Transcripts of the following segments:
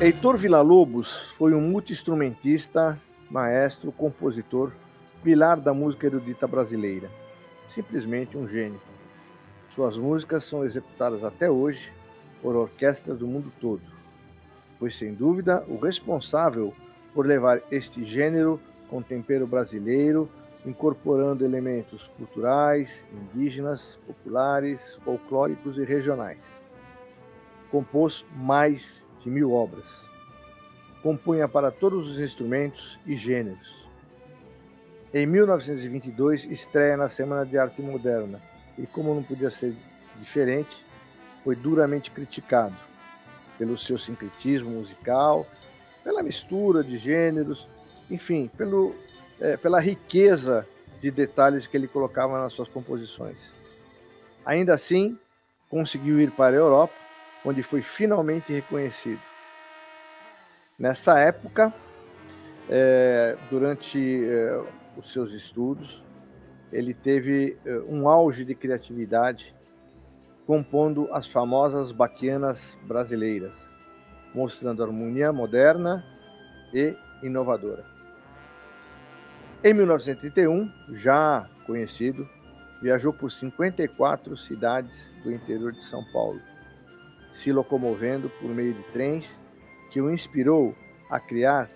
Heitor Villa-Lobos foi um multi-instrumentista, maestro, compositor, pilar da música erudita brasileira. Simplesmente um gênio. Suas músicas são executadas até hoje por orquestras do mundo todo. Foi, sem dúvida, o responsável por levar este gênero com tempero brasileiro, incorporando elementos culturais, indígenas, populares, folclóricos e regionais. Compôs mais de 1000 obras. Compunha para todos os instrumentos e gêneros. Em 1922, estreia na Semana de Arte Moderna e, como não podia ser diferente, foi duramente criticado pelo seu sincretismo musical, pela mistura de gêneros, enfim, pela riqueza de detalhes que ele colocava nas suas composições. Ainda assim, conseguiu ir para a Europa, onde foi finalmente reconhecido. Nessa época, durante os seus estudos, ele teve um auge de criatividade, compondo as famosas baquianas brasileiras, mostrando harmonia moderna e inovadora. Em 1931, já conhecido, viajou por 54 cidades do interior de São Paulo, se locomovendo por meio de trens, que o inspirou a criar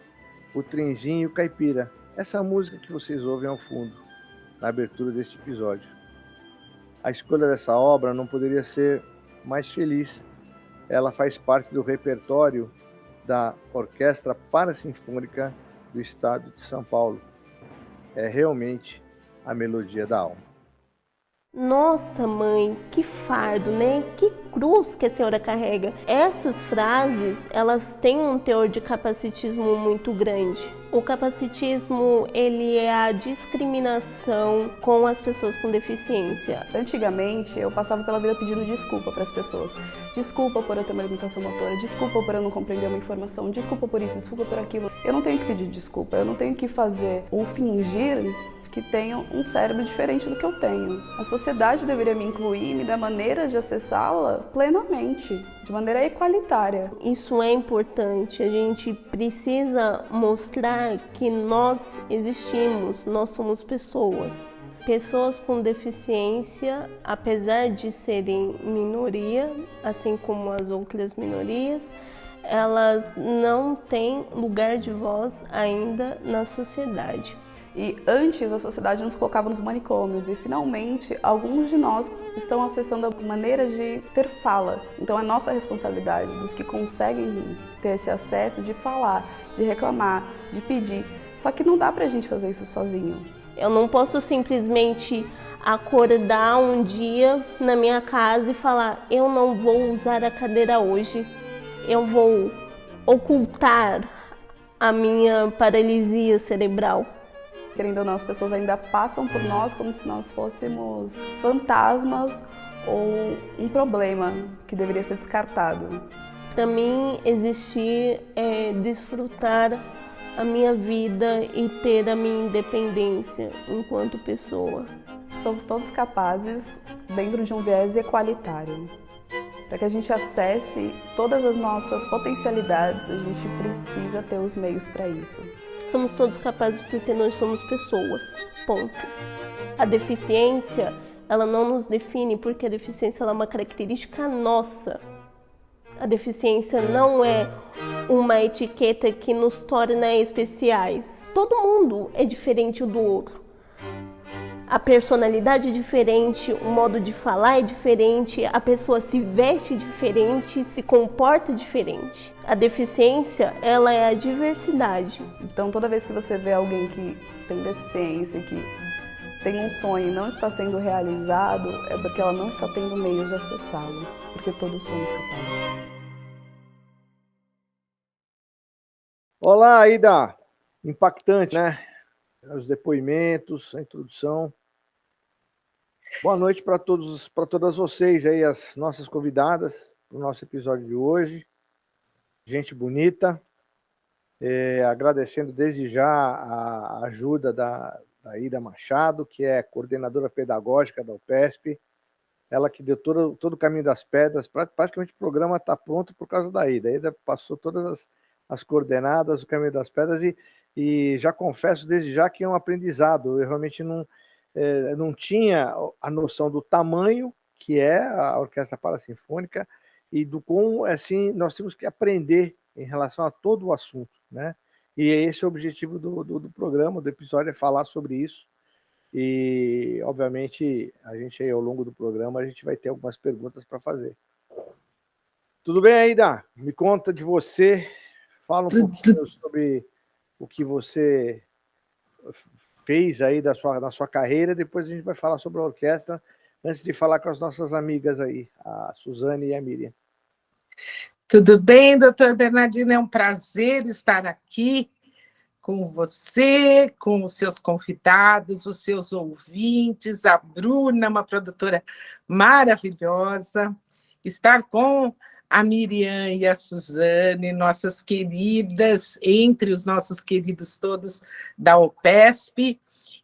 o Trenzinho Caipira, essa música que vocês ouvem ao fundo, na abertura deste episódio. A escolha dessa obra não poderia ser mais feliz. Ela faz parte do repertório da Orquestra Parasinfônica do Estado de São Paulo. É realmente a melodia da alma. Nossa, mãe, que fardo, né? Que cruz que a senhora carrega. Essas frases, elas têm um teor de capacitismo muito grande. O capacitismo, ele é a discriminação com as pessoas com deficiência. Antigamente, eu passava pela vida pedindo desculpa para as pessoas. Desculpa por eu ter uma limitação motora, desculpa por eu não compreender uma informação, desculpa por isso, desculpa por aquilo. Eu não tenho que pedir desculpa, eu não tenho que fazer ou fingir que tenham um cérebro diferente do que eu tenho. A sociedade deveria me incluir e me dar maneiras de acessá-la plenamente, de maneira equalitária. Isso é importante, a gente precisa mostrar que nós existimos, nós somos pessoas. Pessoas com deficiência, apesar de serem minoria, assim como as outras minorias, elas não têm lugar de voz ainda na sociedade. E antes a sociedade nos colocava nos manicômios e finalmente alguns de nós estão acessando maneiras de ter fala. Então é nossa responsabilidade, dos que conseguem ter esse acesso, de falar, de reclamar, de pedir. Só que não dá pra gente fazer isso sozinho. Eu não posso simplesmente acordar um dia na minha casa e falar: eu não vou usar a cadeira hoje, eu vou ocultar a minha paralisia cerebral. Querendo ou não, as pessoas ainda passam por nós como se nós fôssemos fantasmas ou um problema que deveria ser descartado. Para mim, existir é desfrutar a minha vida e ter a minha independência enquanto pessoa. Somos todos capazes dentro de um viés equalitário. Para que a gente acesse todas as nossas potencialidades, a gente precisa ter os meios para isso. Somos todos capazes porque nós somos pessoas, ponto. A deficiência, ela não nos define porque a deficiência ela é uma característica nossa. A deficiência não é uma etiqueta que nos torna especiais. Todo mundo é diferente do outro. A personalidade é diferente, o modo de falar é diferente, a pessoa se veste diferente, se comporta diferente. A deficiência, ela é a diversidade. Então, toda vez que você vê alguém que tem deficiência, que tem um sonho e não está sendo realizado, é porque ela não está tendo meios de acessá-lo, porque todos somos capazes. Olá, Aida! Impactante, né? Os depoimentos, a introdução. Boa noite para todas vocês aí, as nossas convidadas para o nosso episódio de hoje. Gente bonita. Agradecendo desde já a ajuda da Ida Machado, que é coordenadora pedagógica da UPESP. Ela que deu todo o caminho das pedras. Praticamente o programa está pronto por causa da Ida. A Ida passou todas as coordenadas, o caminho das pedras, e já confesso desde já que é um aprendizado. Eu realmente não tinha a noção do tamanho que é a Orquestra Parasinfônica e do como, assim, nós temos que aprender em relação a todo o assunto, né? E esse é o objetivo do programa, do episódio, é falar sobre isso. E, obviamente, a gente aí, ao longo do programa, a gente vai ter algumas perguntas para fazer. Tudo bem, Aida? Me conta de você, fala um pouquinho sobre o que você fez aí na sua carreira, depois a gente vai falar sobre a orquestra, antes de falar com as nossas amigas aí, a Suzane e a Miriam. Tudo bem, doutor Bernardino? É um prazer estar aqui com você, com os seus convidados, os seus ouvintes, a Bruna, uma produtora maravilhosa, estar com a Miriam e a Suzane, nossas queridas, entre os nossos queridos todos da OPESP,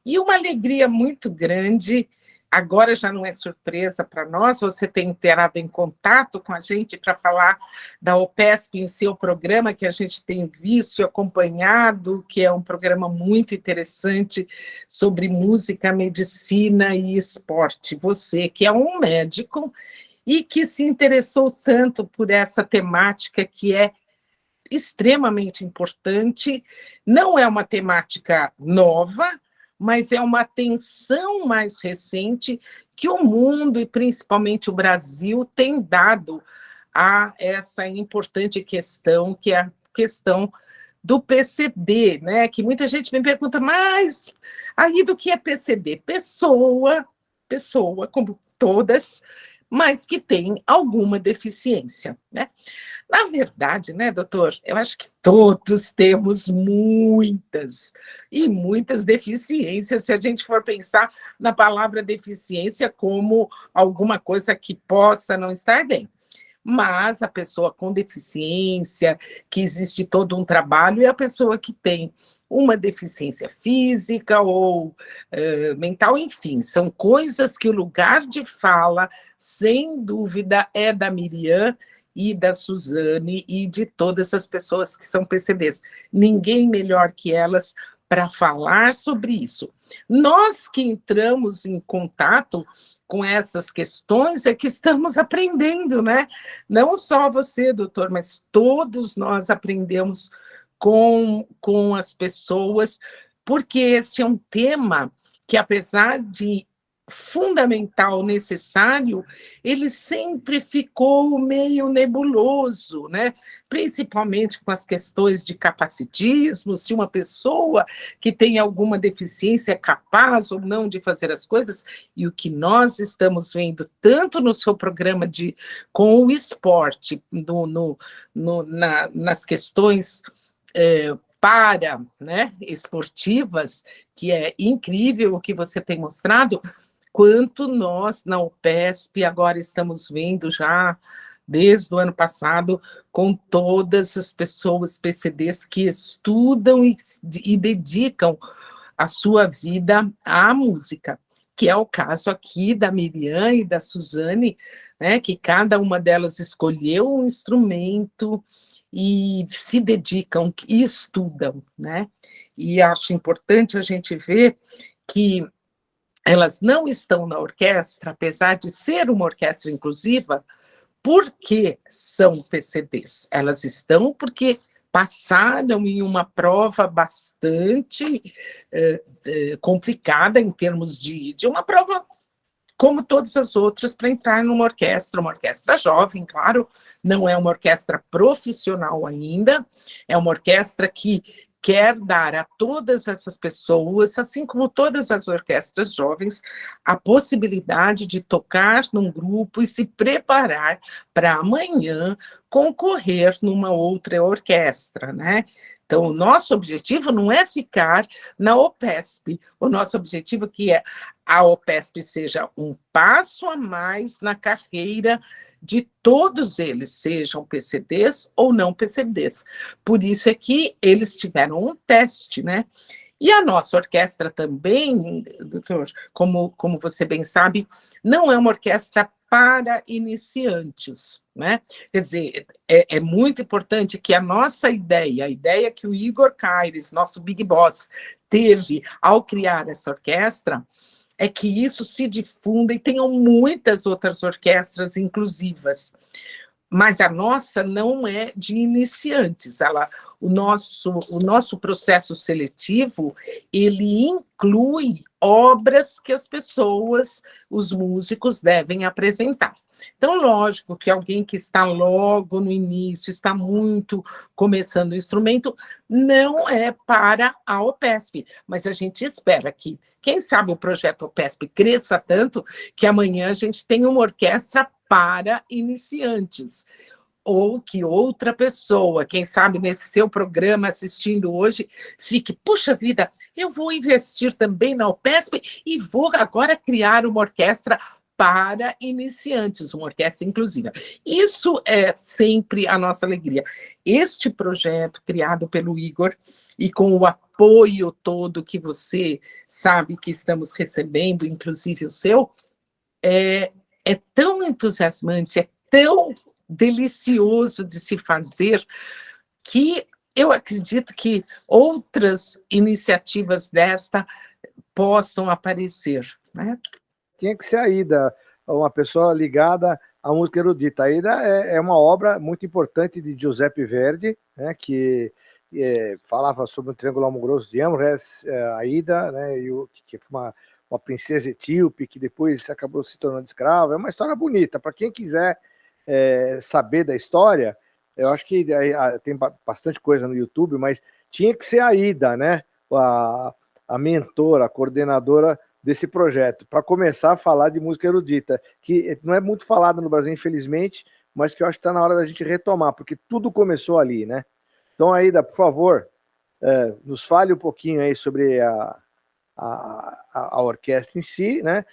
e uma alegria muito grande. Agora já não é surpresa para nós, você tem entrado em contato com a gente para falar da OPESP em seu programa, que a gente tem visto e acompanhado, que é um programa muito interessante sobre música, medicina e esporte. Você, que é um médico e que se interessou tanto por essa temática que é extremamente importante, não é uma temática nova, mas é uma atenção mais recente que o mundo, e principalmente o Brasil, tem dado a essa importante questão, que é a questão do PCD, né? Que muita gente me pergunta, mas aí do que é PCD? Pessoa, como todas, mas que tem alguma deficiência, né? Na verdade, né, doutor, eu acho que todos temos muitas deficiências, se a gente for pensar na palavra deficiência como alguma coisa que possa não estar bem. Mas a pessoa com deficiência, que existe todo um trabalho, e a pessoa que tem uma deficiência física ou mental, enfim, são coisas que o lugar de fala, sem dúvida, é da Miriam e da Suzane e de todas essas pessoas que são PCDs. Ninguém melhor que elas para falar sobre isso. Nós que entramos em contato com essas questões é que estamos aprendendo, né? Não só você, doutor, mas todos nós aprendemos com as pessoas, porque esse é um tema que, apesar de fundamental, necessário, ele sempre ficou meio nebuloso, né? Principalmente com as questões de capacitismo, se uma pessoa que tem alguma deficiência é capaz ou não de fazer as coisas, e o que nós estamos vendo tanto no seu programa com o esporte, nas questões esportivas, que é incrível o que você tem mostrado, quanto nós, na UPESP, agora estamos vendo já, desde o ano passado, com todas as pessoas PCDs que estudam e dedicam a sua vida à música, que é o caso aqui da Miriam e da Suzane, né, que cada uma delas escolheu um instrumento e se dedicam e estudam, né? E acho importante a gente ver que elas não estão na orquestra, apesar de ser uma orquestra inclusiva, porque são PCDs. Elas estão porque passaram em uma prova bastante complicada em termos de uma prova como todas as outras, para entrar numa orquestra jovem, claro, não é uma orquestra profissional ainda, é uma orquestra que quer dar a todas essas pessoas, assim como todas as orquestras jovens, a possibilidade de tocar num grupo e se preparar para amanhã concorrer numa outra orquestra, né? Então, o nosso objetivo não é ficar na OPESP, o nosso objetivo que a OPESP seja um passo a mais na carreira de todos eles, sejam PCDs ou não PCDs. Por isso é que eles tiveram um teste, né? E a nossa orquestra também, doutor, como você bem sabe, não é uma orquestra para iniciantes, né? Quer dizer, é muito importante que a nossa ideia, a ideia que o Igor Caires, nosso Big Boss, teve ao criar essa orquestra, é que isso se difunda e tenham muitas outras orquestras inclusivas. Mas a nossa não é de iniciantes. O nosso processo seletivo, ele inclui obras que as pessoas, os músicos, devem apresentar. Então, lógico que alguém que está logo no início, está muito começando o instrumento, não é para a OPESP, mas a gente espera que, quem sabe, o projeto OPESP cresça tanto que amanhã a gente tenha uma orquestra para iniciantes, ou que outra pessoa, quem sabe nesse seu programa assistindo hoje, fique, puxa vida, eu vou investir também na OPESP e vou agora criar uma orquestra para iniciantes, uma orquestra inclusiva. Isso é sempre a nossa alegria. Este projeto criado pelo Igor e com o apoio todo que você sabe que estamos recebendo, inclusive o seu, é tão entusiasmante, é tão delicioso de se fazer, que eu acredito que outras iniciativas desta possam aparecer, né? Tinha que ser a Ida, uma pessoa ligada à música erudita. A Ida é uma obra muito importante de Giuseppe Verdi, né, que falava sobre o Triângulo Amoroso de Amores, a Ida, né, que foi uma princesa etíope que depois acabou se tornando escrava. É uma história bonita. Para quem quiser saber da história, eu acho que tem bastante coisa no YouTube, mas tinha que ser a Ida, né, a mentora, a coordenadora desse projeto, para começar a falar de música erudita, que não é muito falada no Brasil, infelizmente, mas que eu acho que está na hora da gente retomar, porque tudo começou ali, né? Então, Aida, por favor, nos fale um pouquinho aí sobre a orquestra em si, né?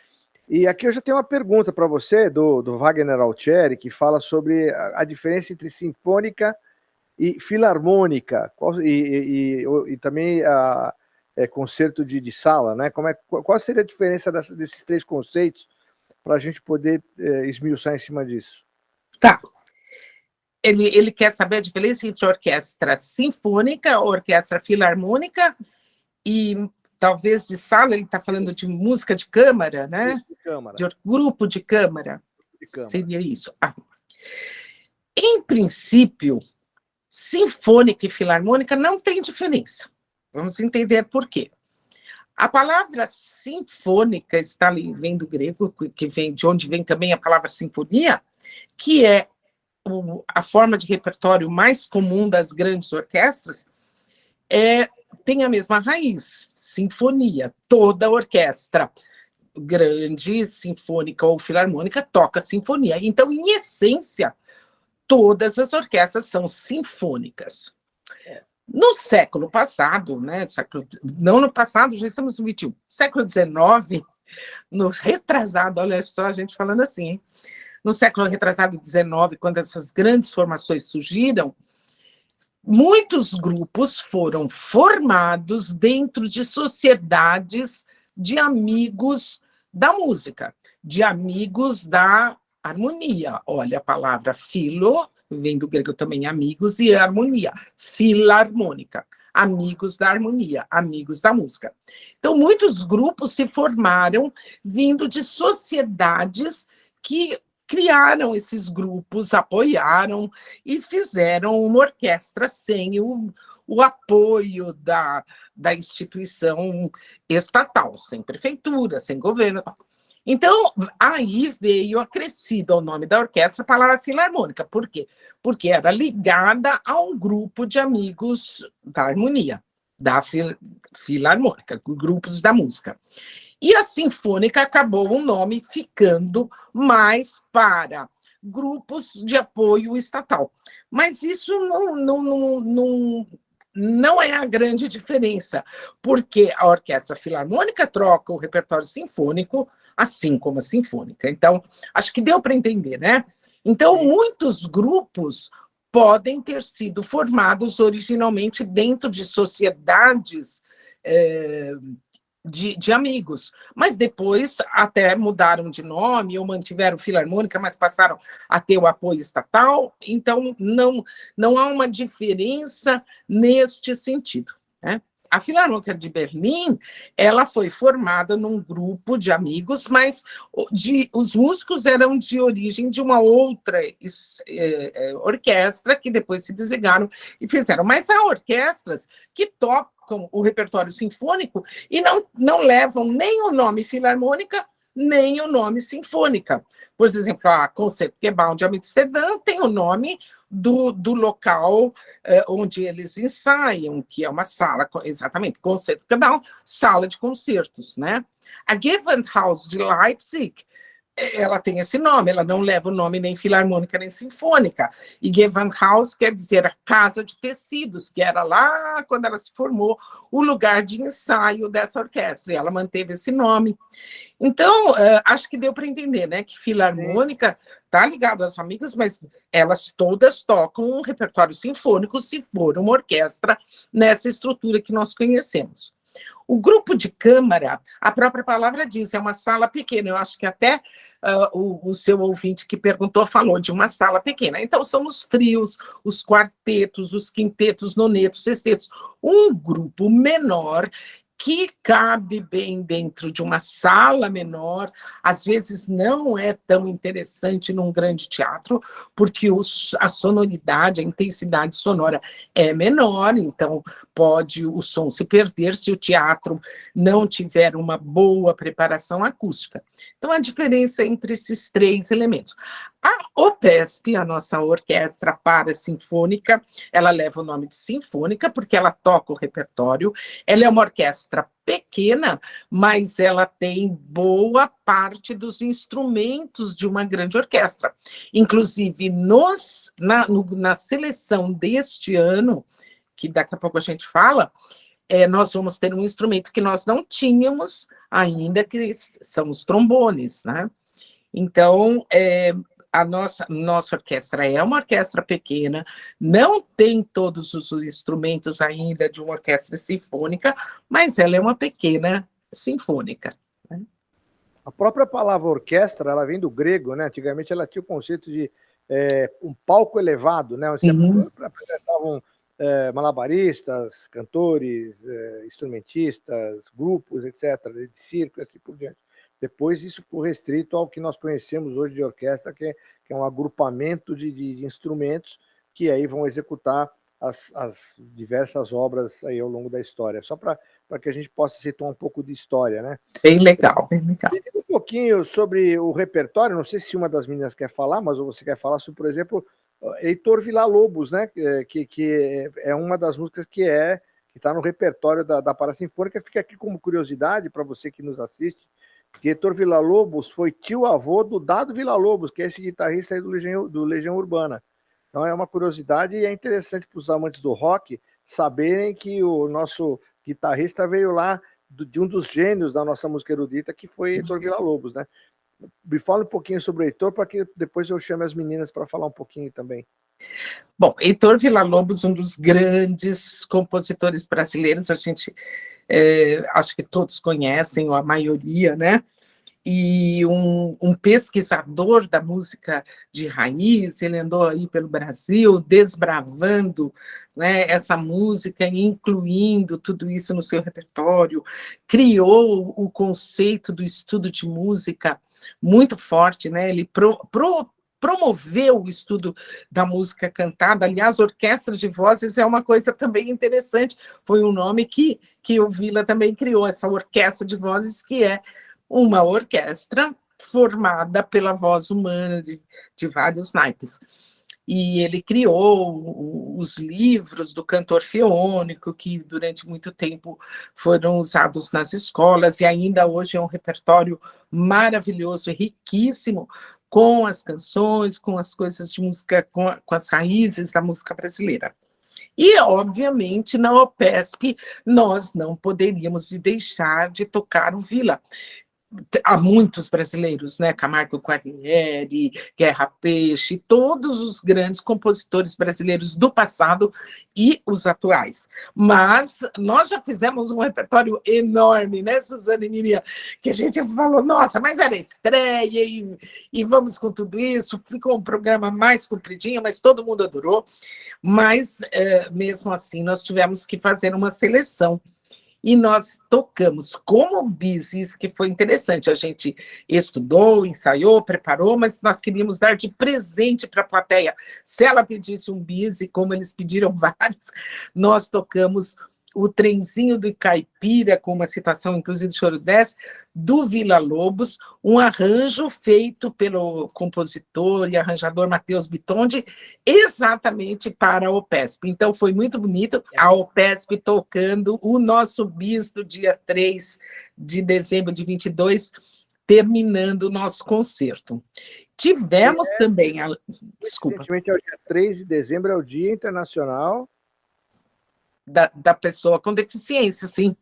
E aqui eu já tenho uma pergunta para você, do Wagner Altieri, que fala sobre a diferença entre sinfônica e filarmônica, e também concerto de sala, né? Qual seria a diferença desses três conceitos para a gente poder esmiuçar em cima disso? Tá. Ele quer saber a diferença entre orquestra sinfônica, orquestra filarmônica e talvez de sala. Ele está falando de música de câmara, né? De câmara. De grupo de câmara. Seria isso. Em princípio, sinfônica e filarmônica não tem diferença. Vamos entender por quê. A palavra sinfônica está ali, vem do grego, de onde vem também a palavra sinfonia, que é a forma de repertório mais comum das grandes orquestras, tem a mesma raiz, sinfonia. Toda orquestra grande, sinfônica ou filarmônica, toca sinfonia. Então, em essência, todas as orquestras são sinfônicas. No século passado, né, não no passado, já estamos no XXI, século XIX, no retrasado, olha só a gente falando assim, hein? No século retrasado XIX, quando essas grandes formações surgiram, muitos grupos foram formados dentro de sociedades de amigos da música, de amigos da harmonia. Olha a palavra filo, vem do grego também amigos, e harmonia, filarmônica, amigos da harmonia, amigos da música. Então, muitos grupos se formaram vindo de sociedades que criaram esses grupos, apoiaram e fizeram uma orquestra sem o apoio da instituição estatal, sem prefeitura, sem governo. Então, aí veio acrescido ao nome da orquestra a palavra filarmônica. Por quê? Porque era ligada a um grupo de amigos da harmonia, da filarmônica, grupos da música. E a sinfônica acabou o nome ficando mais para grupos de apoio estatal. Mas isso não é a grande diferença, porque a orquestra filarmônica troca o repertório sinfônico, assim como a sinfônica. Então, acho que deu para entender, né? Então, muitos grupos podem ter sido formados originalmente dentro de sociedades de amigos, mas depois até mudaram de nome ou mantiveram Filarmônica, mas passaram a ter o apoio estatal, então não há uma diferença neste sentido, né? A Filarmônica de Berlim, ela foi formada num grupo de amigos, mas os músicos eram de origem de uma outra orquestra, que depois se desligaram e fizeram. Mas há orquestras que tocam o repertório sinfônico e não levam nem o nome Filarmônica, nem o nome Sinfônica. Por exemplo, a Concertgebouw de Amsterdã tem o nome do local onde eles ensaiam, que é uma sala, exatamente, Concertgebouw, sala de concertos, né? A Gewandhaus de Leipzig, ela tem esse nome, ela não leva o nome nem filarmônica nem sinfônica. E Gewandhaus quer dizer a casa de tecidos, que era lá, quando ela se formou, o lugar de ensaio dessa orquestra, e ela manteve esse nome. Então, acho que deu para entender, né, que filarmônica está ligada às amigas, mas elas todas tocam um repertório sinfônico, se for uma orquestra nessa estrutura que nós conhecemos. O grupo de câmara, a própria palavra diz, é uma sala pequena. Eu acho que até o seu ouvinte que perguntou falou de uma sala pequena. Então, são os trios, os quartetos, os quintetos, nonetos, sextetos. Um grupo menor que cabe bem dentro de uma sala menor, às vezes não é tão interessante num grande teatro, porque a sonoridade, a intensidade sonora é menor, então pode o som se perder se o teatro não tiver uma boa preparação acústica. Então, a diferença entre esses três elementos. A OPESP, a nossa Orquestra Parasinfônica, ela leva o nome de sinfônica, porque ela toca o repertório, ela é uma orquestra pequena, mas ela tem boa parte dos instrumentos de uma grande orquestra. Inclusive, na seleção deste ano, que daqui a pouco a gente fala, nós vamos ter um instrumento que nós não tínhamos ainda, que são os trombones, né? Então, a nossa orquestra é uma orquestra pequena, não tem todos os instrumentos ainda de uma orquestra sinfônica, mas ela é uma pequena sinfônica, né? A própria palavra orquestra, ela vem do grego, né? Antigamente ela tinha o conceito de um palco elevado, né? Onde se apresentavam malabaristas, cantores, instrumentistas, grupos, etc., de circo, assim por diante. Depois isso ficou restrito ao que nós conhecemos hoje de orquestra, que é um agrupamento de instrumentos que aí vão executar as diversas obras aí ao longo da história. Só para que a gente possa situar um pouco de história, né? Bem legal, bem legal. Um pouquinho sobre o repertório, não sei se uma das meninas quer falar, mas você quer falar sobre, por exemplo, Heitor Villa-Lobos, né? Que é uma das músicas que está no repertório da Parasinfônica. Fica aqui como curiosidade para você que nos assiste, que Heitor Villa-Lobos foi tio-avô do Dado Villa-Lobos, que é esse guitarrista aí do Legião Urbana. Então é uma curiosidade e é interessante para os amantes do rock saberem que o nosso guitarrista veio lá de um dos gênios da nossa música erudita, que foi Heitor Villa-Lobos, né? Me fala um pouquinho sobre o Heitor, para que depois eu chame as meninas para falar um pouquinho também. Bom, Heitor Villa-Lobos, um dos grandes compositores brasileiros, a gente acho que todos conhecem, ou a maioria, né? E um pesquisador da música de raiz, ele andou aí pelo Brasil desbravando, né, essa música, incluindo tudo isso no seu repertório, criou o conceito do estudo de música muito forte, né? Ele promoveu o estudo da música cantada. Aliás, orquestra de vozes é uma coisa também interessante, foi um nome que o Villa também criou, essa orquestra de vozes, que é uma orquestra formada pela voz humana de vários naipes. E ele criou os livros do cantor fiônico, que durante muito tempo foram usados nas escolas, e ainda hoje é um repertório maravilhoso e riquíssimo, com as canções, com as coisas de música, com as raízes da música brasileira. E, obviamente, na OPESP, nós não poderíamos deixar de tocar o Villa. há muitos brasileiros, né? Camargo Quarnieri, Guerra Peixe, todos os grandes compositores brasileiros do passado e os atuais. Mas nós já fizemos um repertório enorme, né, Suzana e Miriam? Que a gente falou, nossa, mas era estreia e vamos com tudo isso. Ficou um programa mais compridinho, mas todo mundo adorou. Mas, mesmo assim, nós tivemos que fazer uma seleção. E nós tocamos como bis, isso que foi interessante. A gente estudou, ensaiou, preparou, mas nós queríamos dar de presente para a plateia. Se ela pedisse um bis, e como eles pediram vários, nós tocamos o Trenzinho do Caipira, com uma citação, inclusive, do Choro 10, do Vila Lobos, um arranjo feito pelo compositor e arranjador Matheus Bitondi, exatamente para a OPESP. Então, foi muito bonito, a OPESP tocando o nosso bis do dia 3 de dezembro de 22, terminando o nosso concerto. Tivemos também... Desculpa. Evidentemente, é o dia 3 de dezembro, é o Dia Internacional da pessoa com deficiência, sim.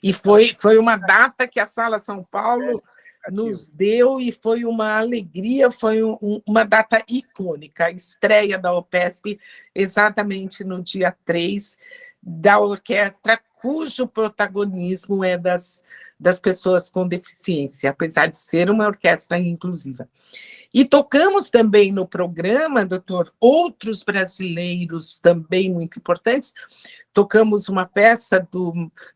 E foi uma data que a Sala São Paulo nos deu e foi uma alegria, foi uma data icônica, a estreia da OPESP exatamente no dia 3 da orquestra, cujo protagonismo é das pessoas com deficiência, apesar de ser uma orquestra inclusiva. E tocamos também no programa, doutor, outros brasileiros também muito importantes. Tocamos uma peça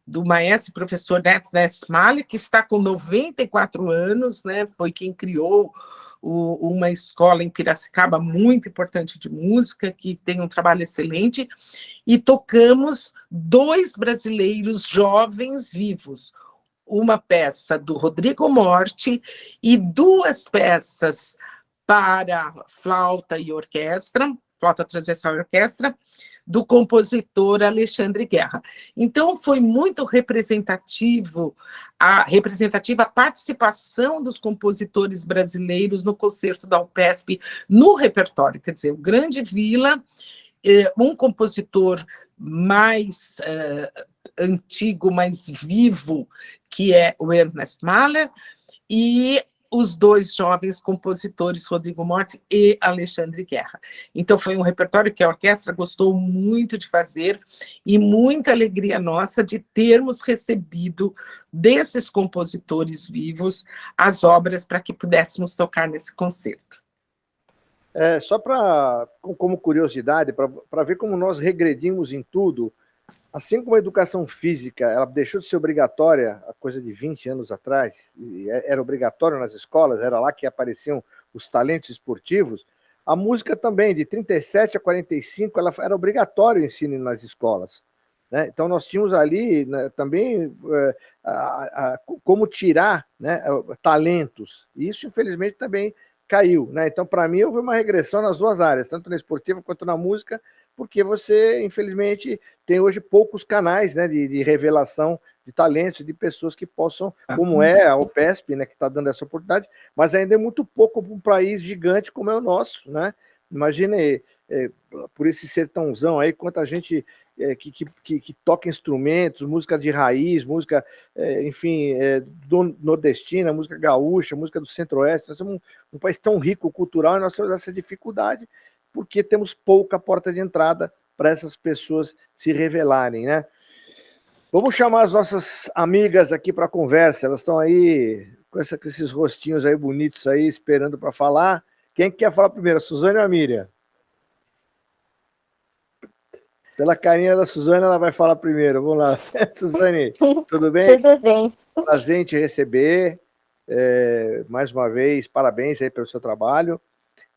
do maestro e professor Neto Nessmale, que está com 94 anos, né? Foi quem criou uma escola em Piracicaba muito importante de música, que tem um trabalho excelente, e tocamos 2 brasileiros jovens vivos, uma peça do Rodrigo Morti e 2 peças para flauta e orquestra, flauta transversal e orquestra, do compositor Alexandre Guerra. Então, foi muito representativa a participação dos compositores brasileiros no concerto da UPESP no repertório. Quer dizer, o Grande Vila, um compositor mais antigo, mais vivo, que é o Ernest Mahler, e os 2 jovens compositores, Rodrigo Morti e Alexandre Guerra. Então, foi um repertório que a orquestra gostou muito de fazer e muita alegria nossa de termos recebido desses compositores vivos as obras para que pudéssemos tocar nesse concerto. Só como curiosidade, para ver como nós regredimos em tudo, assim como a educação física ela deixou de ser obrigatória há coisa de 20 anos atrás, era obrigatório nas escolas, era lá que apareciam os talentos esportivos, a música também, de 37 a 45, ela era obrigatório o ensino nas escolas. Né? Então, nós tínhamos ali, né, também como tirar, né, talentos. E isso, infelizmente, também caiu. Né? Então, para mim, houve uma regressão nas 2 áreas, tanto na esportiva quanto na música, porque você, infelizmente, tem hoje poucos canais, né, de revelação de talentos, de pessoas que possam, como é a OPESP, né, que está dando essa oportunidade, mas ainda é muito pouco para um país gigante como é o nosso. Né? Imagine, por esse sertãozão aí, quanta gente que toca instrumentos, música de raiz, música, enfim, nordestina, música gaúcha, música do centro-oeste. Nós somos um país tão rico cultural e nós temos essa dificuldade porque temos pouca porta de entrada para essas pessoas se revelarem, né? Vamos chamar as nossas amigas aqui para a conversa. Elas estão aí com esses rostinhos aí bonitos aí, esperando para falar. Quem quer falar primeiro, a Suzane ou a Miriam? Pela carinha da Suzane, ela vai falar primeiro. Vamos lá. Suzane, tudo bem? Tudo bem. Prazer em te receber. Mais uma vez, parabéns aí pelo seu trabalho.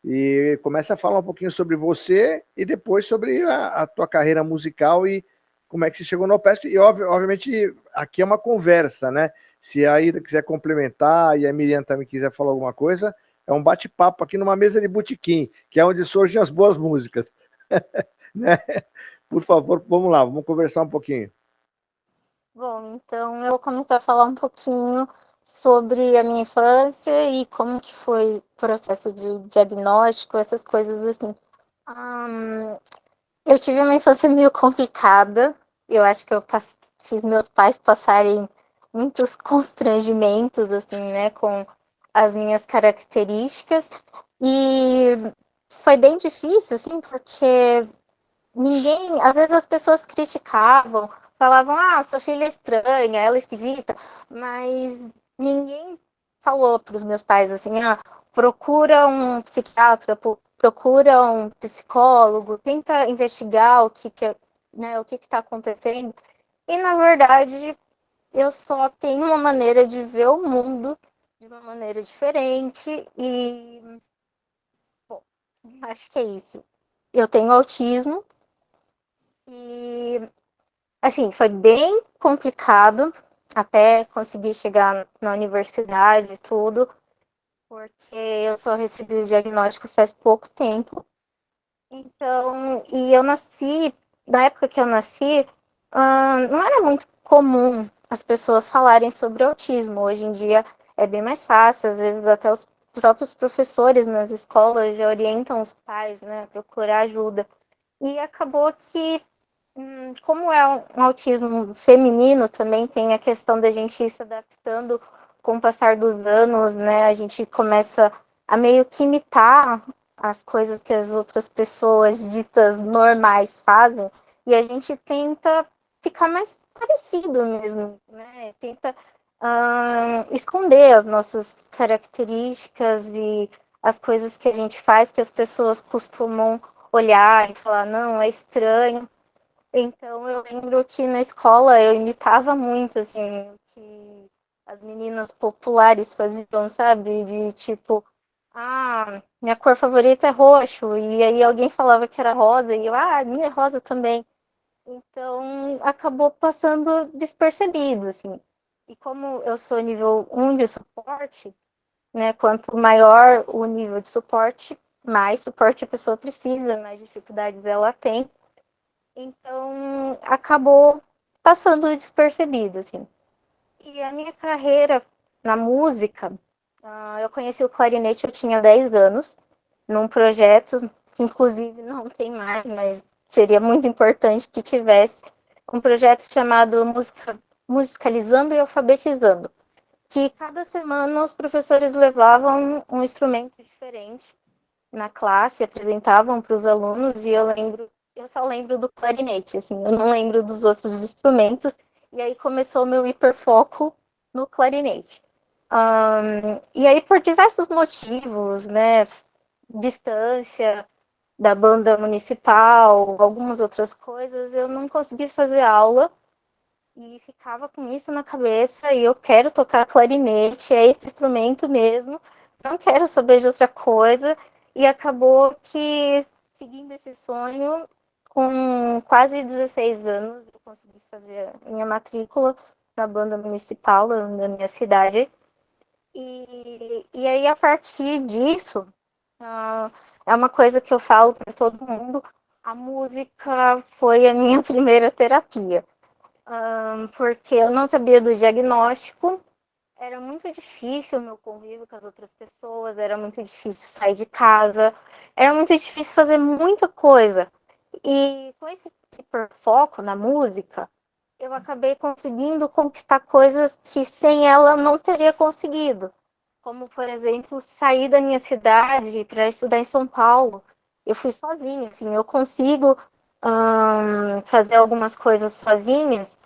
E começa a falar um pouquinho sobre você e depois sobre a tua carreira musical e como é que você chegou no OPESP. E, obviamente, aqui é uma conversa, né? Se a Ida quiser complementar e a Miriam também quiser falar alguma coisa, é um bate-papo aqui numa mesa de botequim, que é onde surgem as boas músicas. Né? Por favor, vamos lá, vamos conversar um pouquinho. Bom, então eu vou começar a falar um pouquinho sobre a minha infância e como que foi o processo de diagnóstico, essas coisas assim. Eu tive uma infância meio complicada. Eu acho que eu fiz meus pais passarem muitos constrangimentos, assim, né, com as minhas características. E foi bem difícil, assim, porque ninguém, às vezes as pessoas criticavam, falavam, sua filha é estranha, ela é esquisita, mas ninguém falou para os meus pais assim, procura um psiquiatra, procura um psicólogo, tenta investigar o que está acontecendo. E na verdade, eu só tenho uma maneira de ver o mundo de uma maneira diferente e, bom, acho que é isso. Eu tenho autismo e, assim, foi bem complicado até conseguir chegar na universidade e tudo, porque eu só recebi o diagnóstico faz pouco tempo. Então, e eu nasci, na época que eu nasci, não era muito comum as pessoas falarem sobre autismo. Hoje em dia é bem mais fácil, às vezes até os próprios professores nas escolas já orientam os pais, né, a procurar ajuda. E acabou que, como é um autismo feminino, também tem a questão da gente ir se adaptando com o passar dos anos, né? A gente começa a meio que imitar as coisas que as outras pessoas ditas normais fazem, e a gente tenta ficar mais parecido mesmo, né? Tenta esconder as nossas características e as coisas que a gente faz que as pessoas costumam olhar e falar, não, é estranho. Então eu lembro que na escola eu imitava muito, assim, o que as meninas populares faziam, sabe? De tipo, minha cor favorita é roxo, e aí alguém falava que era rosa, e eu, minha é rosa também. Então acabou passando despercebido, assim. E como eu sou nível 1 de suporte, né, quanto maior o nível de suporte, mais suporte a pessoa precisa, mais dificuldades ela tem. Então, acabou passando despercebido, assim. E a minha carreira na música, eu conheci o clarinete, eu tinha 10 anos, num projeto que inclusive não tem mais, mas seria muito importante que tivesse, um projeto chamado Musicalizando e Alfabetizando, que cada semana os professores levavam um instrumento diferente na classe, apresentavam para os alunos, e eu só lembro do clarinete, assim, eu não lembro dos outros instrumentos, e aí começou o meu hiperfoco no clarinete. E aí, por diversos motivos, né, distância da banda municipal, algumas outras coisas, eu não consegui fazer aula, e ficava com isso na cabeça, e eu quero tocar clarinete, é esse instrumento mesmo, não quero saber de outra coisa, e acabou que, seguindo esse sonho, com quase 16 anos, eu consegui fazer a minha matrícula na banda municipal da minha cidade, e aí, a partir disso, é uma coisa que eu falo para todo mundo, a música foi a minha primeira terapia. Porque eu não sabia do diagnóstico, era muito difícil o meu convívio com as outras pessoas, era muito difícil sair de casa, era muito difícil fazer muita coisa. E com esse hiperfoco na música, eu acabei conseguindo conquistar coisas que sem ela não teria conseguido. Como, por exemplo, sair da minha cidade para estudar em São Paulo. Eu fui sozinha, assim, eu consigo fazer algumas coisas sozinhas,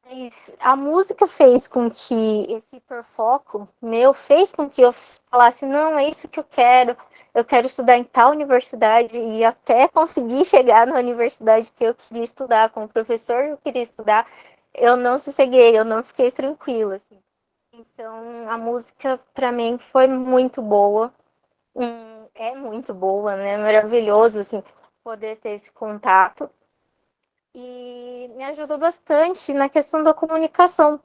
mas a música fez com que esse hiperfoco meu fez com que eu falasse, não, é isso que eu quero estudar em tal universidade, e até conseguir chegar na universidade que eu queria estudar, com o professor que eu queria estudar, eu não sosseguei, eu não fiquei tranquila, assim. Então, a música para mim foi muito boa, é muito boa, né? Maravilhoso, assim, poder ter esse contato. E me ajudou bastante na questão da comunicação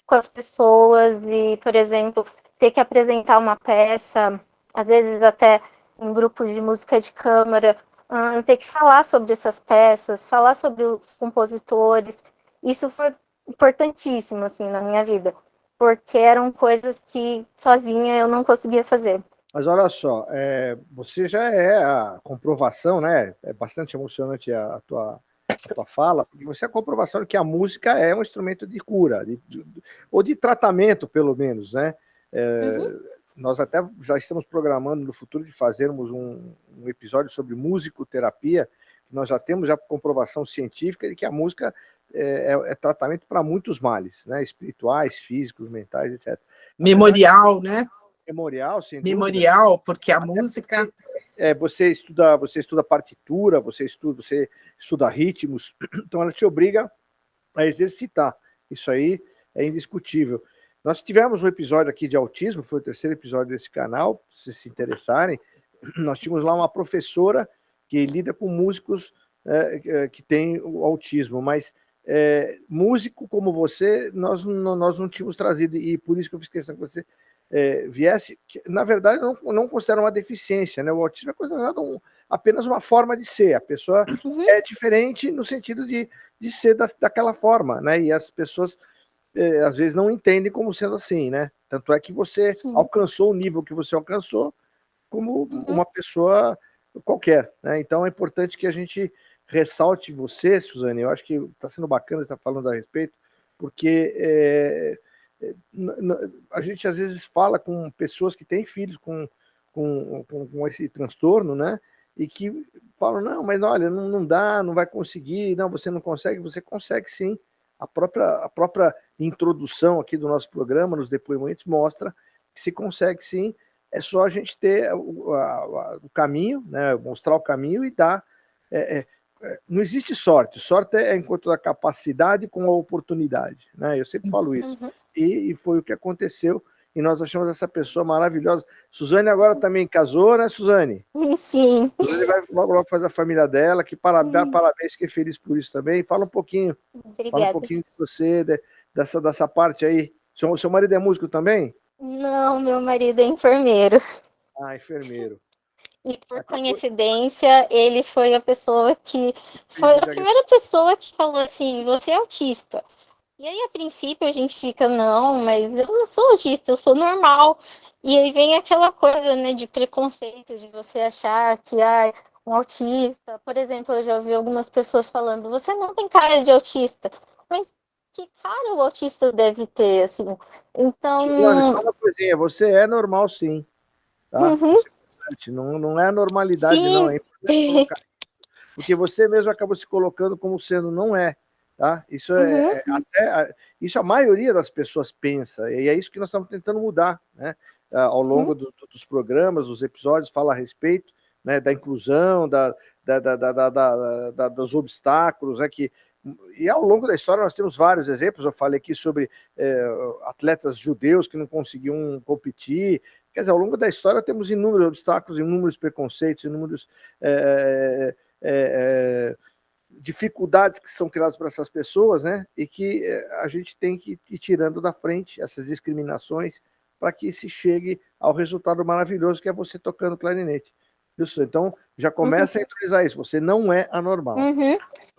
com as pessoas e, por exemplo, ter que apresentar uma peça, às vezes até em grupos de música de câmara, ter que falar sobre essas peças, falar sobre os compositores. Isso foi importantíssimo, assim, na minha vida, porque eram coisas que sozinha eu não conseguia fazer. Mas olha só, você já é a comprovação, né? É bastante emocionante a tua tua fala, porque você é a comprovação de que a música é um instrumento de cura, ou de tratamento, pelo menos, né? Nós até já estamos programando no futuro de fazermos um episódio sobre musicoterapia. Nós já temos a comprovação científica de que a música é tratamento para muitos males, né? Espirituais, físicos, mentais, etc. Memorial, né? Memorial, sem Memorial, dúvida. Porque a música... Você estuda partitura, você estuda ritmos, então ela te obriga a exercitar. Isso aí é indiscutível. Nós tivemos um episódio aqui de autismo, foi o 3º episódio desse canal, se vocês se interessarem. Nós tínhamos lá uma professora que lida com músicos que têm o autismo, mas músico como você, nós não tínhamos trazido, e por isso que eu fiz questão que você viesse, que, na verdade, não considero uma deficiência, né? O autismo é considerado apenas uma forma de ser, a pessoa é diferente no sentido de ser daquela forma, né? E as pessoas às vezes não entendem como sendo assim, né? Tanto é que você alcançou o nível que você alcançou como uma pessoa qualquer, né? Então é importante que a gente ressalte você, Suzane. Eu acho que está sendo bacana você estar falando a respeito, porque a gente às vezes fala com pessoas que têm filhos com esse transtorno, né? E que falam, não, mas olha, não dá, não vai conseguir, não, você não consegue, você consegue sim. A própria introdução aqui do nosso programa, nos depoimentos, mostra que se consegue sim, é só a gente ter o caminho, né? Mostrar o caminho e dar. Não existe sorte, sorte é encontro da capacidade com a oportunidade, né? Eu sempre falo isso. E foi o que aconteceu, e nós achamos essa pessoa maravilhosa. Suzane agora também casou, né, Suzane? Sim. Suzane vai logo fazer a família dela, que parabéns, fiquei feliz por isso também. Fala um pouquinho. Obrigada. Fala um pouquinho de você, dessa parte aí. Seu marido é músico também? Não, meu marido é enfermeiro. Ah, enfermeiro. E por coincidência, ele foi a pessoa que... Foi a primeira pessoa que falou assim, você é autista. E aí, a princípio, a gente fica, não, mas eu não sou autista, eu sou normal. E aí vem aquela coisa, né, de preconceito, de você achar que, um autista... Por exemplo, eu já ouvi algumas pessoas falando, você não tem cara de autista. Mas que cara o autista deve ter, assim? Então... Suzane, só uma coisinha, você é normal, sim. Tá? Não é a normalidade, sim. Não. É importante colocar isso, porque você mesmo acabou se colocando como sendo não é. Tá? Isso isso a maioria das pessoas pensa, e é isso que nós estamos tentando mudar, né? Ao longo dos programas, dos episódios, fala a respeito, né, da inclusão, dos obstáculos, né, e ao longo da história nós temos vários exemplos. Eu falei aqui sobre atletas judeus que não conseguiam competir. Quer dizer, ao longo da história temos inúmeros obstáculos, inúmeros preconceitos, inúmeros dificuldades que são criadas para essas pessoas, né? E que a gente tem que ir tirando da frente essas discriminações para que se chegue ao resultado maravilhoso que é você tocando clarinete. Isso, então, já começa a utilizar isso. Você não é anormal.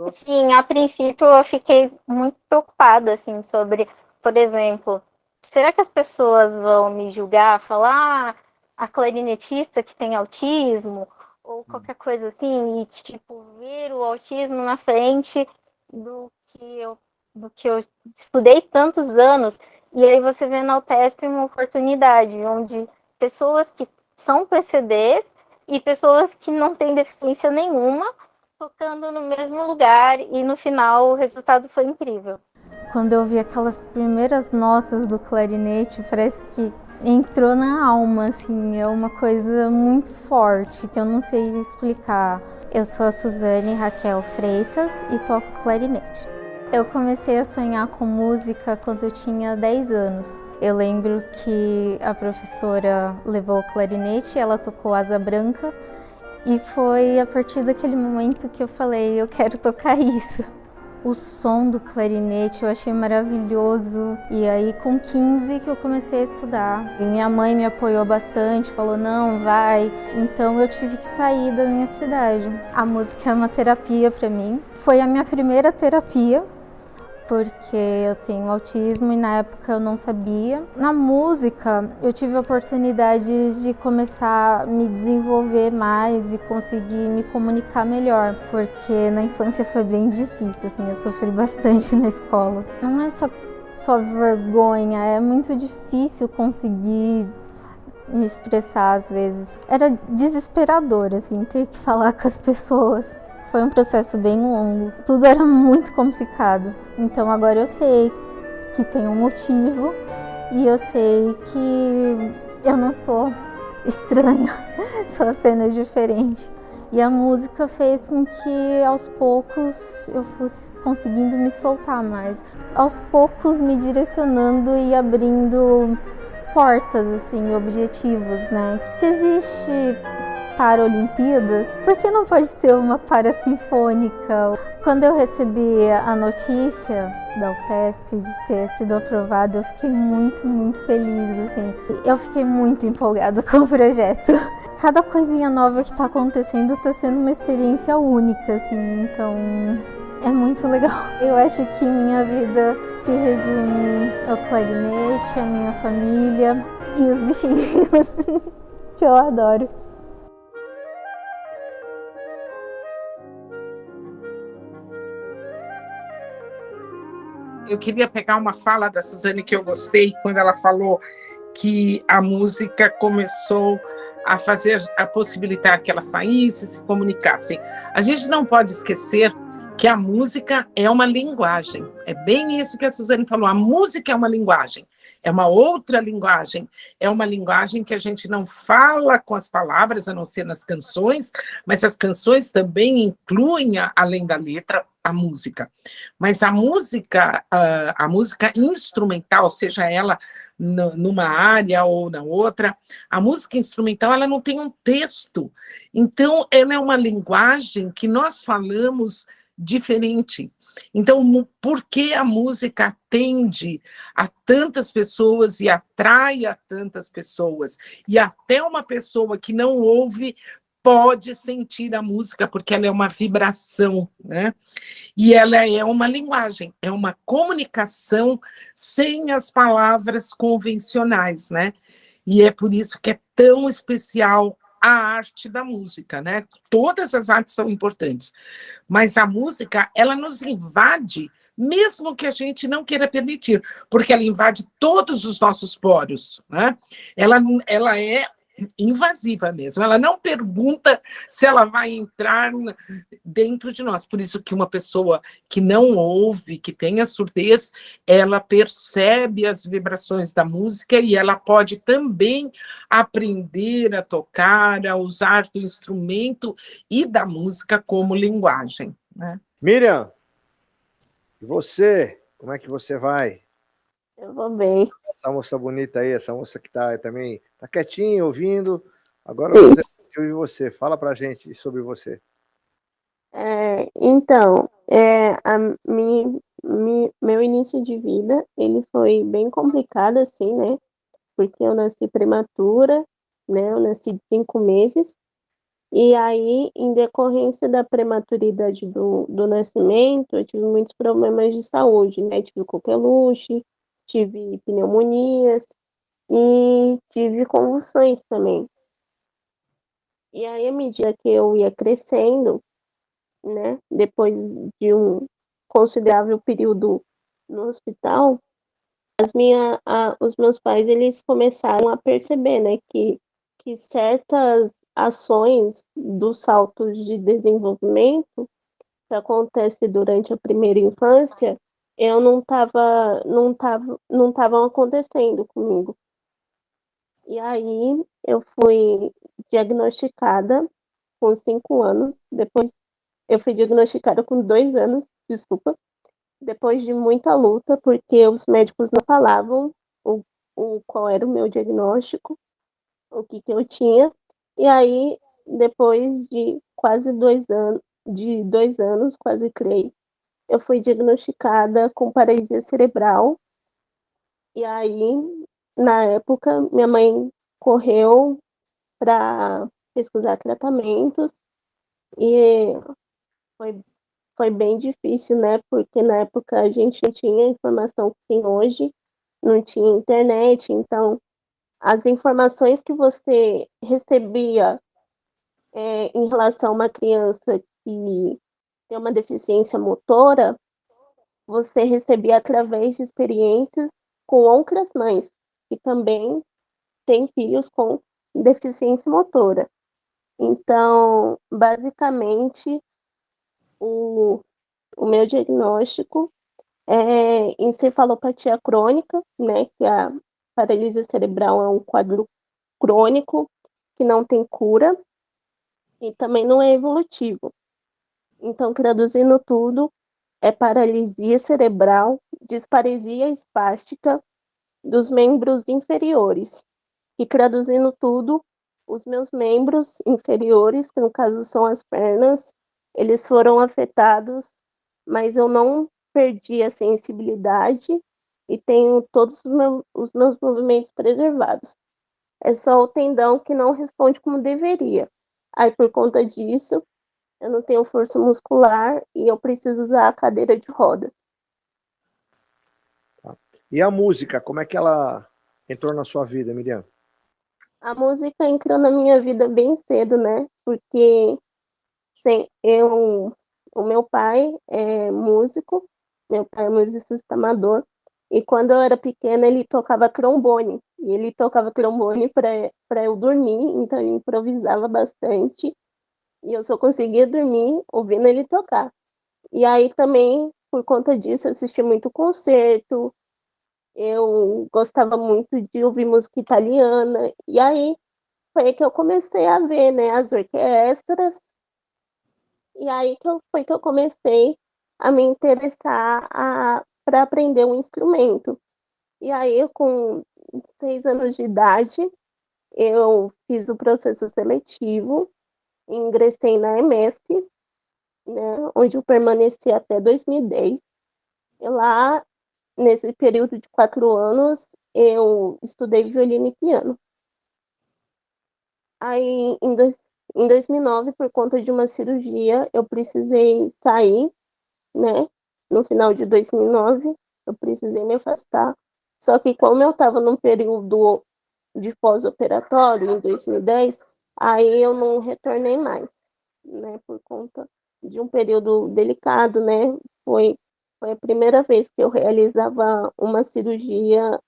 Sim, a princípio eu fiquei muito preocupada, assim, sobre, por exemplo, será que as pessoas vão me julgar, falar a clarinetista que tem autismo, ou qualquer coisa assim, e, tipo, ver o autismo na frente do que eu estudei tantos anos, e aí você vê na UTESP uma oportunidade, onde pessoas que são PCDs e pessoas que não têm deficiência nenhuma, tocando no mesmo lugar, e no final o resultado foi incrível. Quando eu vi aquelas primeiras notas do clarinete, parece que entrou na alma, assim, é uma coisa muito forte, que eu não sei explicar. Eu sou a Suzane Raquel Freitas e toco clarinete. Eu comecei a sonhar com música quando eu tinha 10 anos. Eu lembro que a professora levou o clarinete, ela tocou Asa Branca, e foi a partir daquele momento que eu falei, eu quero tocar isso. O som do clarinete eu achei maravilhoso, e aí com 15 que eu comecei a estudar. E minha mãe me apoiou bastante, falou não, vai. Então eu tive que sair da minha cidade. A música é uma terapia para mim. Foi a minha primeira terapia, porque eu tenho autismo e na época eu não sabia. Na música, eu tive oportunidades de começar a me desenvolver mais e conseguir me comunicar melhor, porque na infância foi bem difícil, assim, eu sofri bastante na escola. Não é só vergonha, é muito difícil conseguir me expressar às vezes. Era desesperador, assim, ter que falar com as pessoas. Foi um processo bem longo, tudo era muito complicado. Então agora eu sei que tem um motivo e eu sei que eu não sou estranha, sou apenas diferente. E a música fez com que aos poucos eu fosse conseguindo me soltar mais, aos poucos me direcionando e abrindo portas, assim, objetivos, né? Se existe Paralimpíadas, por que não pode ter uma parasinfônica? Quando eu recebi a notícia da UPESP de ter sido aprovado, eu fiquei muito, muito feliz, assim. Eu fiquei muito empolgada com o projeto. Cada coisinha nova que está acontecendo está sendo uma experiência única, assim, então é muito legal. Eu acho que minha vida se resume ao clarinete, à minha família e os bichinhos que eu adoro. Eu queria pegar uma fala da Suzane que eu gostei, quando ela falou que a música começou a possibilitar que ela saísse, se comunicasse. A gente não pode esquecer que a música é uma linguagem. É bem isso que a Suzane falou. A música é uma linguagem. É uma outra linguagem. É uma linguagem que a gente não fala com as palavras, a não ser nas canções, mas as canções também incluem, além da letra, a música. Mas a música instrumental, seja ela numa área ou na outra, a música instrumental ela não tem um texto. Então, ela é uma linguagem que nós falamos diferente. Então, por que a música atende a tantas pessoas e atrai a tantas pessoas? E até uma pessoa que não ouve pode sentir a música, porque ela é uma vibração, né? E ela é uma linguagem, é uma comunicação sem as palavras convencionais, né? E é por isso que é tão especial a arte da música, né? Todas as artes são importantes, mas a música, ela nos invade, mesmo que a gente não queira permitir, porque ela invade todos os nossos poros, né? Ela é invasiva mesmo, ela não pergunta se ela vai entrar dentro de nós, por isso que uma pessoa que não ouve, que tem a surdez, ela percebe as vibrações da música e ela pode também aprender a tocar, a usar do instrumento e da música como linguagem, né? Miriam, e você? Como é que você vai? Eu vou bem. Essa moça bonita aí, essa moça que tá também, tá quietinha, ouvindo. Agora eu gostaria de ouvir você. Fala pra gente sobre você. Então, meu início de vida, ele foi bem complicado, assim, né? Porque eu nasci prematura, né? Eu nasci de 5 meses. E aí, em decorrência da prematuridade do nascimento, eu tive muitos problemas de saúde, né? Tive coqueluche, tive pneumonias e tive convulsões também. E aí, à medida que eu ia crescendo, né, depois de um considerável período no hospital, os meus pais, eles começaram a perceber, né, que certas ações dos saltos de desenvolvimento que acontece durante a primeira infância, eu não estavam acontecendo comigo. E aí eu fui diagnosticada com 5 anos, depois eu fui diagnosticada com 2 anos, desculpa, depois de muita luta, porque os médicos não falavam qual era o meu diagnóstico, o que eu tinha. E aí, depois de quase 2 anos, quase 3, eu fui diagnosticada com paralisia cerebral. E aí, na época, minha mãe correu para pesquisar tratamentos e foi foi bem difícil, né? Porque na época a gente não tinha a informação que tem hoje, não tinha internet, então as informações que você recebia em relação a uma criança que tem uma deficiência motora, você recebia através de experiências com outras mães que também têm filhos com deficiência motora. Então, basicamente, o, o meu diagnóstico é encefalopatia crônica, né, que a paralisia cerebral é um quadro crônico que não tem cura e também não é evolutivo. Então, traduzindo tudo, é paralisia cerebral, disparesia espástica dos membros inferiores. E traduzindo tudo, os meus membros inferiores, que no caso são as pernas, eles foram afetados, mas eu não perdi a sensibilidade e tenho todos os meus movimentos preservados. É só o tendão que não responde como deveria. Aí, por conta disso, eu não tenho força muscular e eu preciso usar a cadeira de rodas. Tá. E a música, como é que ela entrou na sua vida, Miriam? A música entrou na minha vida bem cedo, né? Porque o meu pai é músico, meu pai é musicista amador, e quando eu era pequena ele tocava trombone, e ele tocava trombone para eu dormir, então eu improvisava bastante, e eu só conseguia dormir ouvindo ele tocar. E aí também, por conta disso, eu assisti muito concerto, eu gostava muito de ouvir música italiana, e aí foi aí que eu comecei a ver, né, as orquestras, e aí foi que eu comecei a me interessar para aprender um instrumento. E aí, com 6 anos de idade, eu fiz o processo seletivo, ingressei na EMESC, né, onde eu permaneci até 2010. E lá, nesse período de 4 anos, eu estudei violino e piano. Aí, em 2009, por conta de uma cirurgia, eu precisei sair, né? No final de 2009, eu precisei me afastar. Só que como eu estava num período de pós-operatório, em 2010, aí eu não retornei mais, né? Por conta de um período delicado, né? Foi a primeira vez que eu realizava uma cirurgia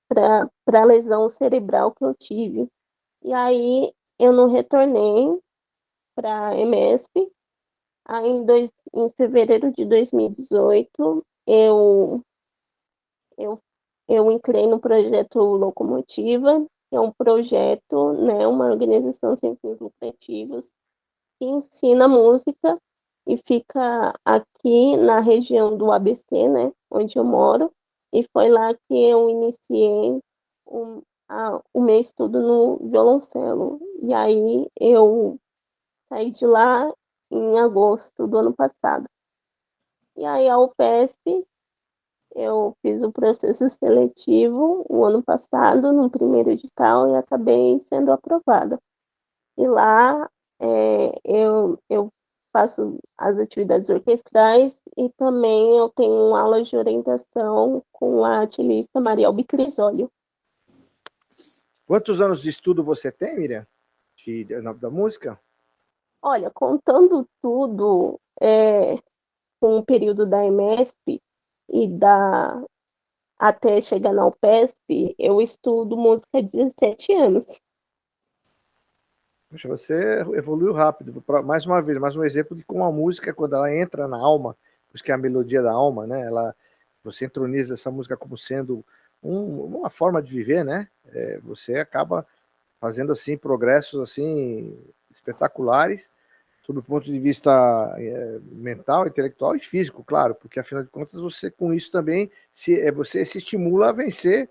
para a lesão cerebral que eu tive. E aí eu não retornei para a EMESP. Aí em fevereiro de 2018, eu entrei no projeto Locomotiva, que é um projeto, né, uma organização sem fins lucrativos, que ensina música e fica aqui na região do ABC, né, onde eu moro, e foi lá que eu iniciei o meu estudo no violoncelo. E aí eu saí de lá em agosto do ano passado. E aí a UPESP, eu fiz o processo seletivo o ano passado, no primeiro edital, e acabei sendo aprovada. E lá eu faço as atividades orquestrais e também eu tenho aulas de orientação com a atilista Mariel Bicrisólio. Quantos anos de estudo você tem, Miriam, da música? Olha, contando tudo, com o período da EMESP e até chegar na UPESP, eu estudo música há 17 anos. Poxa, você evoluiu rápido. Mais uma vez, mais um exemplo de como a música, quando ela entra na alma, por isso que é a melodia da alma, né? Você entroniza essa música como sendo uma forma de viver, né? Você acaba fazendo assim progressos assim espetaculares, sob o ponto de vista mental, intelectual e físico, claro, porque afinal de contas você com isso também você se estimula a vencer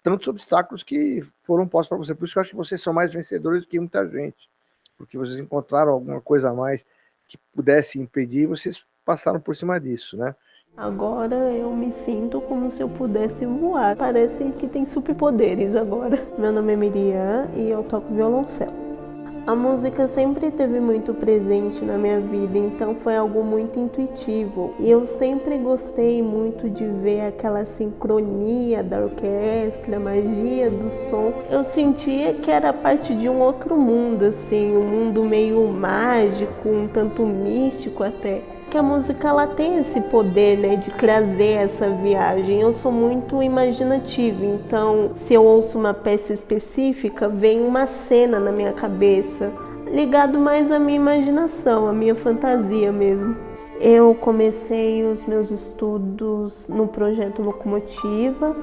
tantos obstáculos que foram postos para você. Por isso que eu acho que vocês são mais vencedores do que muita gente, porque vocês encontraram alguma coisa a mais que pudesse impedir e vocês passaram por cima disso, né? Agora eu me sinto como se eu pudesse voar. Parece que tem superpoderes agora. Meu nome é Miriam e eu toco violoncelo. A música sempre esteve muito presente na minha vida, então foi algo muito intuitivo. E eu sempre gostei muito de ver aquela sincronia da orquestra, a magia do som. Eu sentia que era parte de um outro mundo, assim, um mundo meio mágico, um tanto místico até. Que a música ela tem esse poder, né, de trazer essa viagem. Eu sou muito imaginativa, então se eu ouço uma peça específica, vem uma cena na minha cabeça, ligado mais à minha imaginação, à minha fantasia mesmo. Eu comecei os meus estudos no projeto Locomotiva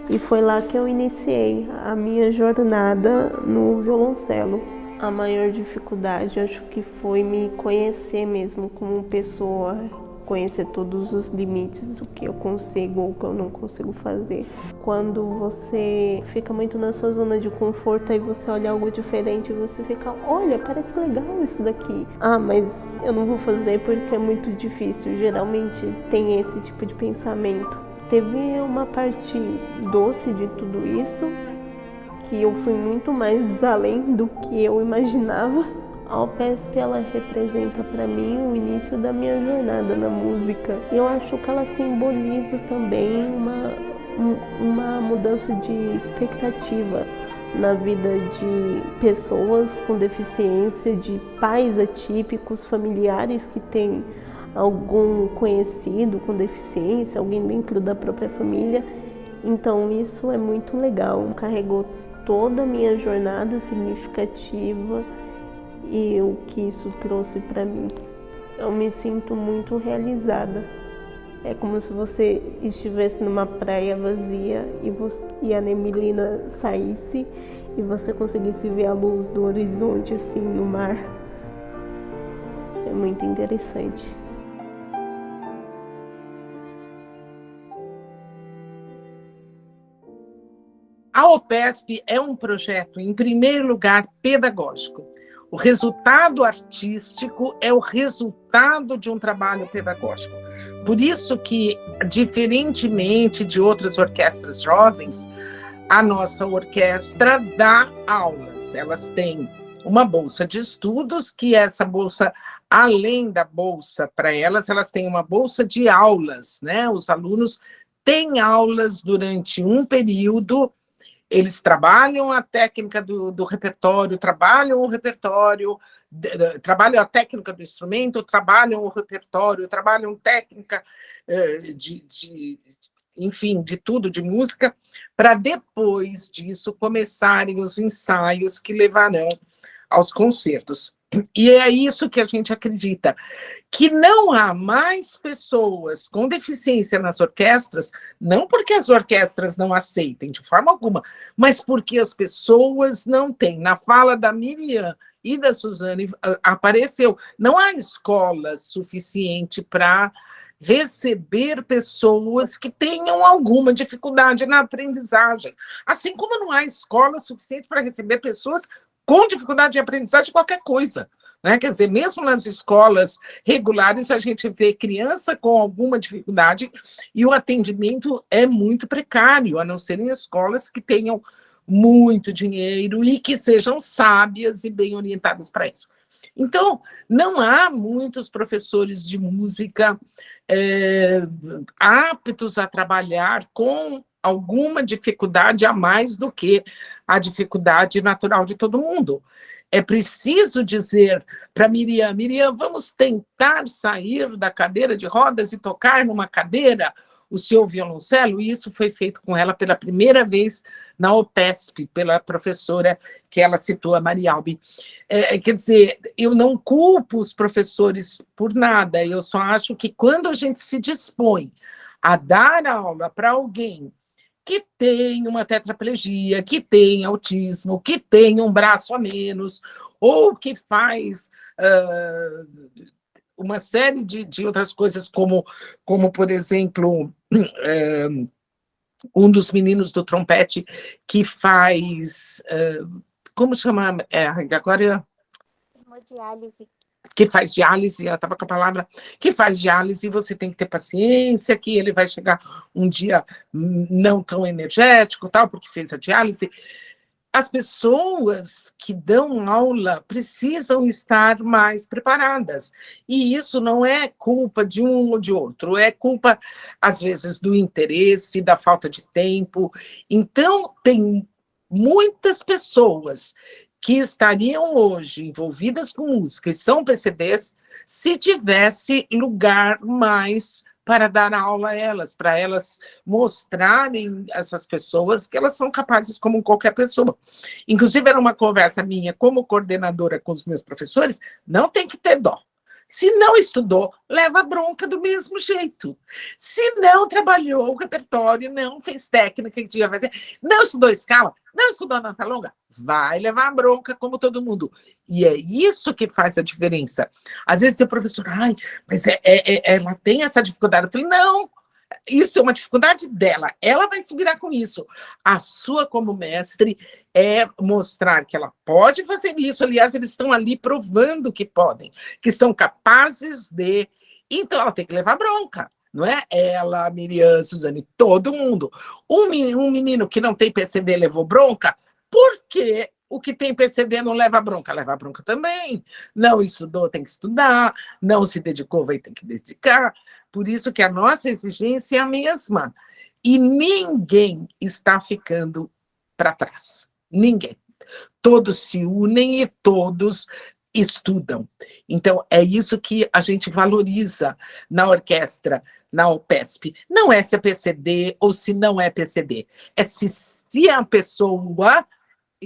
e foi lá que eu iniciei a minha jornada no violoncelo. A maior dificuldade, acho que foi me conhecer mesmo como pessoa, conhecer todos os limites do que eu consigo ou que eu não consigo fazer. Quando você fica muito na sua zona de conforto, aí você olha algo diferente e você fica, olha, parece legal isso daqui. Ah, mas eu não vou fazer porque é muito difícil. Geralmente tem esse tipo de pensamento. Teve uma parte doce de tudo isso, que eu fui muito mais além do que eu imaginava. A OPESP, ela representa para mim o início da minha jornada na música. Eu acho que ela simboliza também uma mudança de expectativa na vida de pessoas com deficiência, de pais atípicos, familiares que têm algum conhecido com deficiência, alguém dentro da própria família. Então isso é muito legal. Carregou toda a minha jornada significativa e o que isso trouxe para mim. Eu me sinto muito realizada. É como se você estivesse numa praia vazia e a neblina saísse e você conseguisse ver a luz do horizonte assim no mar. É muito interessante. A OPESP é um projeto, em primeiro lugar, pedagógico. O resultado artístico é o resultado de um trabalho pedagógico. Por isso que, diferentemente de outras orquestras jovens, a nossa orquestra dá aulas. Elas têm uma bolsa de estudos, que essa bolsa, além da bolsa para elas, elas têm uma bolsa de aulas, né? Os alunos têm aulas durante um período. Eles trabalham a técnica do repertório, trabalham o repertório, trabalham a técnica do instrumento, trabalham o repertório, trabalham técnica enfim, de tudo, de música, para depois disso começarem os ensaios que levarão aos concertos. E é isso que a gente acredita, que não há mais pessoas com deficiência nas orquestras, não porque as orquestras não aceitem de forma alguma, mas porque as pessoas não têm. Na fala da Miriam e da Suzane apareceu, não há escola suficiente para receber pessoas que tenham alguma dificuldade na aprendizagem, assim como não há escola suficiente para receber pessoas com dificuldade de aprendizagem de qualquer coisa, né? Quer dizer, mesmo nas escolas regulares, a gente vê criança com alguma dificuldade e o atendimento é muito precário, a não ser em escolas que tenham muito dinheiro e que sejam sábias e bem orientadas para isso. Então, não há muitos professores de música aptos a trabalhar com alguma dificuldade a mais do que a dificuldade natural de todo mundo. É preciso dizer para Miriam, vamos tentar sair da cadeira de rodas e tocar numa cadeira o seu violoncelo, e isso foi feito com ela pela primeira vez na OPESP, pela professora que ela citou, a Marialbi. Quer dizer, eu não culpo os professores por nada, eu só acho que quando a gente se dispõe a dar aula para alguém que tem uma tetraplegia, que tem autismo, que tem um braço a menos, ou que faz uma série de outras coisas, como por exemplo, um dos meninos do trompete que faz... como chama? Agora... Hemodiálise. Que faz diálise, eu estava com a palavra, que faz diálise, você tem que ter paciência, que ele vai chegar um dia não tão energético, tal, porque fez a diálise. as pessoas que dão aula precisam estar mais preparadas. E isso não é culpa de um ou de outro, é culpa, às vezes, do interesse, da falta de tempo. Então, tem muitas pessoas que estariam hoje envolvidas com música e são PCDs se tivesse lugar mais para dar aula a elas, para elas mostrarem essas pessoas que elas são capazes como qualquer pessoa. Inclusive, era uma conversa minha como coordenadora com os meus professores, não tem que ter dó. Se não estudou, leva bronca do mesmo jeito. Se não trabalhou o repertório, não fez técnica que tinha que fazer, não estudou escala, não estudou nota longa, vai levar bronca como todo mundo. E é isso que faz a diferença. Às vezes tem professor, ai, mas ela tem essa dificuldade. Eu falei, não, isso é uma dificuldade dela, ela vai se virar com isso. A sua, como mestre, é mostrar que ela pode fazer isso. Aliás, eles estão ali provando que podem, que são capazes de. Então, ela tem que levar bronca, não é? Ela, a Miriam, Suzane, todo mundo. Um menino que não tem PCD levou bronca, por quê? O que tem PCD não leva bronca, leva bronca também. Não estudou, tem que estudar. Não se dedicou, vai ter que dedicar. Por isso que a nossa exigência é a mesma. E ninguém está ficando para trás. Ninguém. Todos se unem e todos estudam. Então, é isso que a gente valoriza na orquestra, na OPESP. Não é se é PCD ou se não é PCD. É se a pessoa...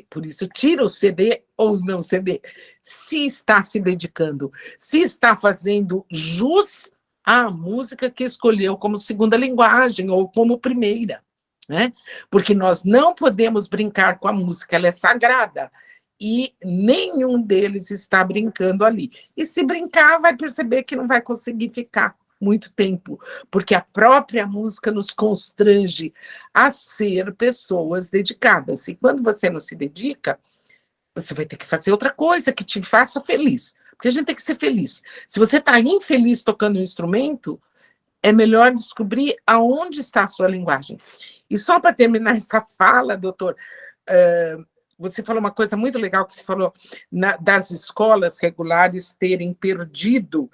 Por isso, tira o CD ou não CD. Se está se dedicando, se está fazendo jus à música que escolheu como segunda linguagem ou como primeira, né? Porque nós não podemos brincar com a música, ela é sagrada. E nenhum deles está brincando ali. E se brincar, vai perceber que não vai conseguir ficar muito tempo, porque a própria música nos constrange a ser pessoas dedicadas. E quando você não se dedica, você vai ter que fazer outra coisa que te faça feliz, porque a gente tem que ser feliz. Se você está infeliz tocando um instrumento, é melhor descobrir aonde está a sua linguagem. E só para terminar essa fala, doutor, você falou uma coisa muito legal que você falou das escolas regulares terem perdido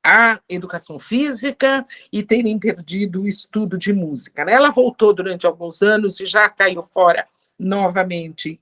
a educação física e terem perdido o estudo de música, né? Ela voltou durante alguns anos e já caiu fora novamente.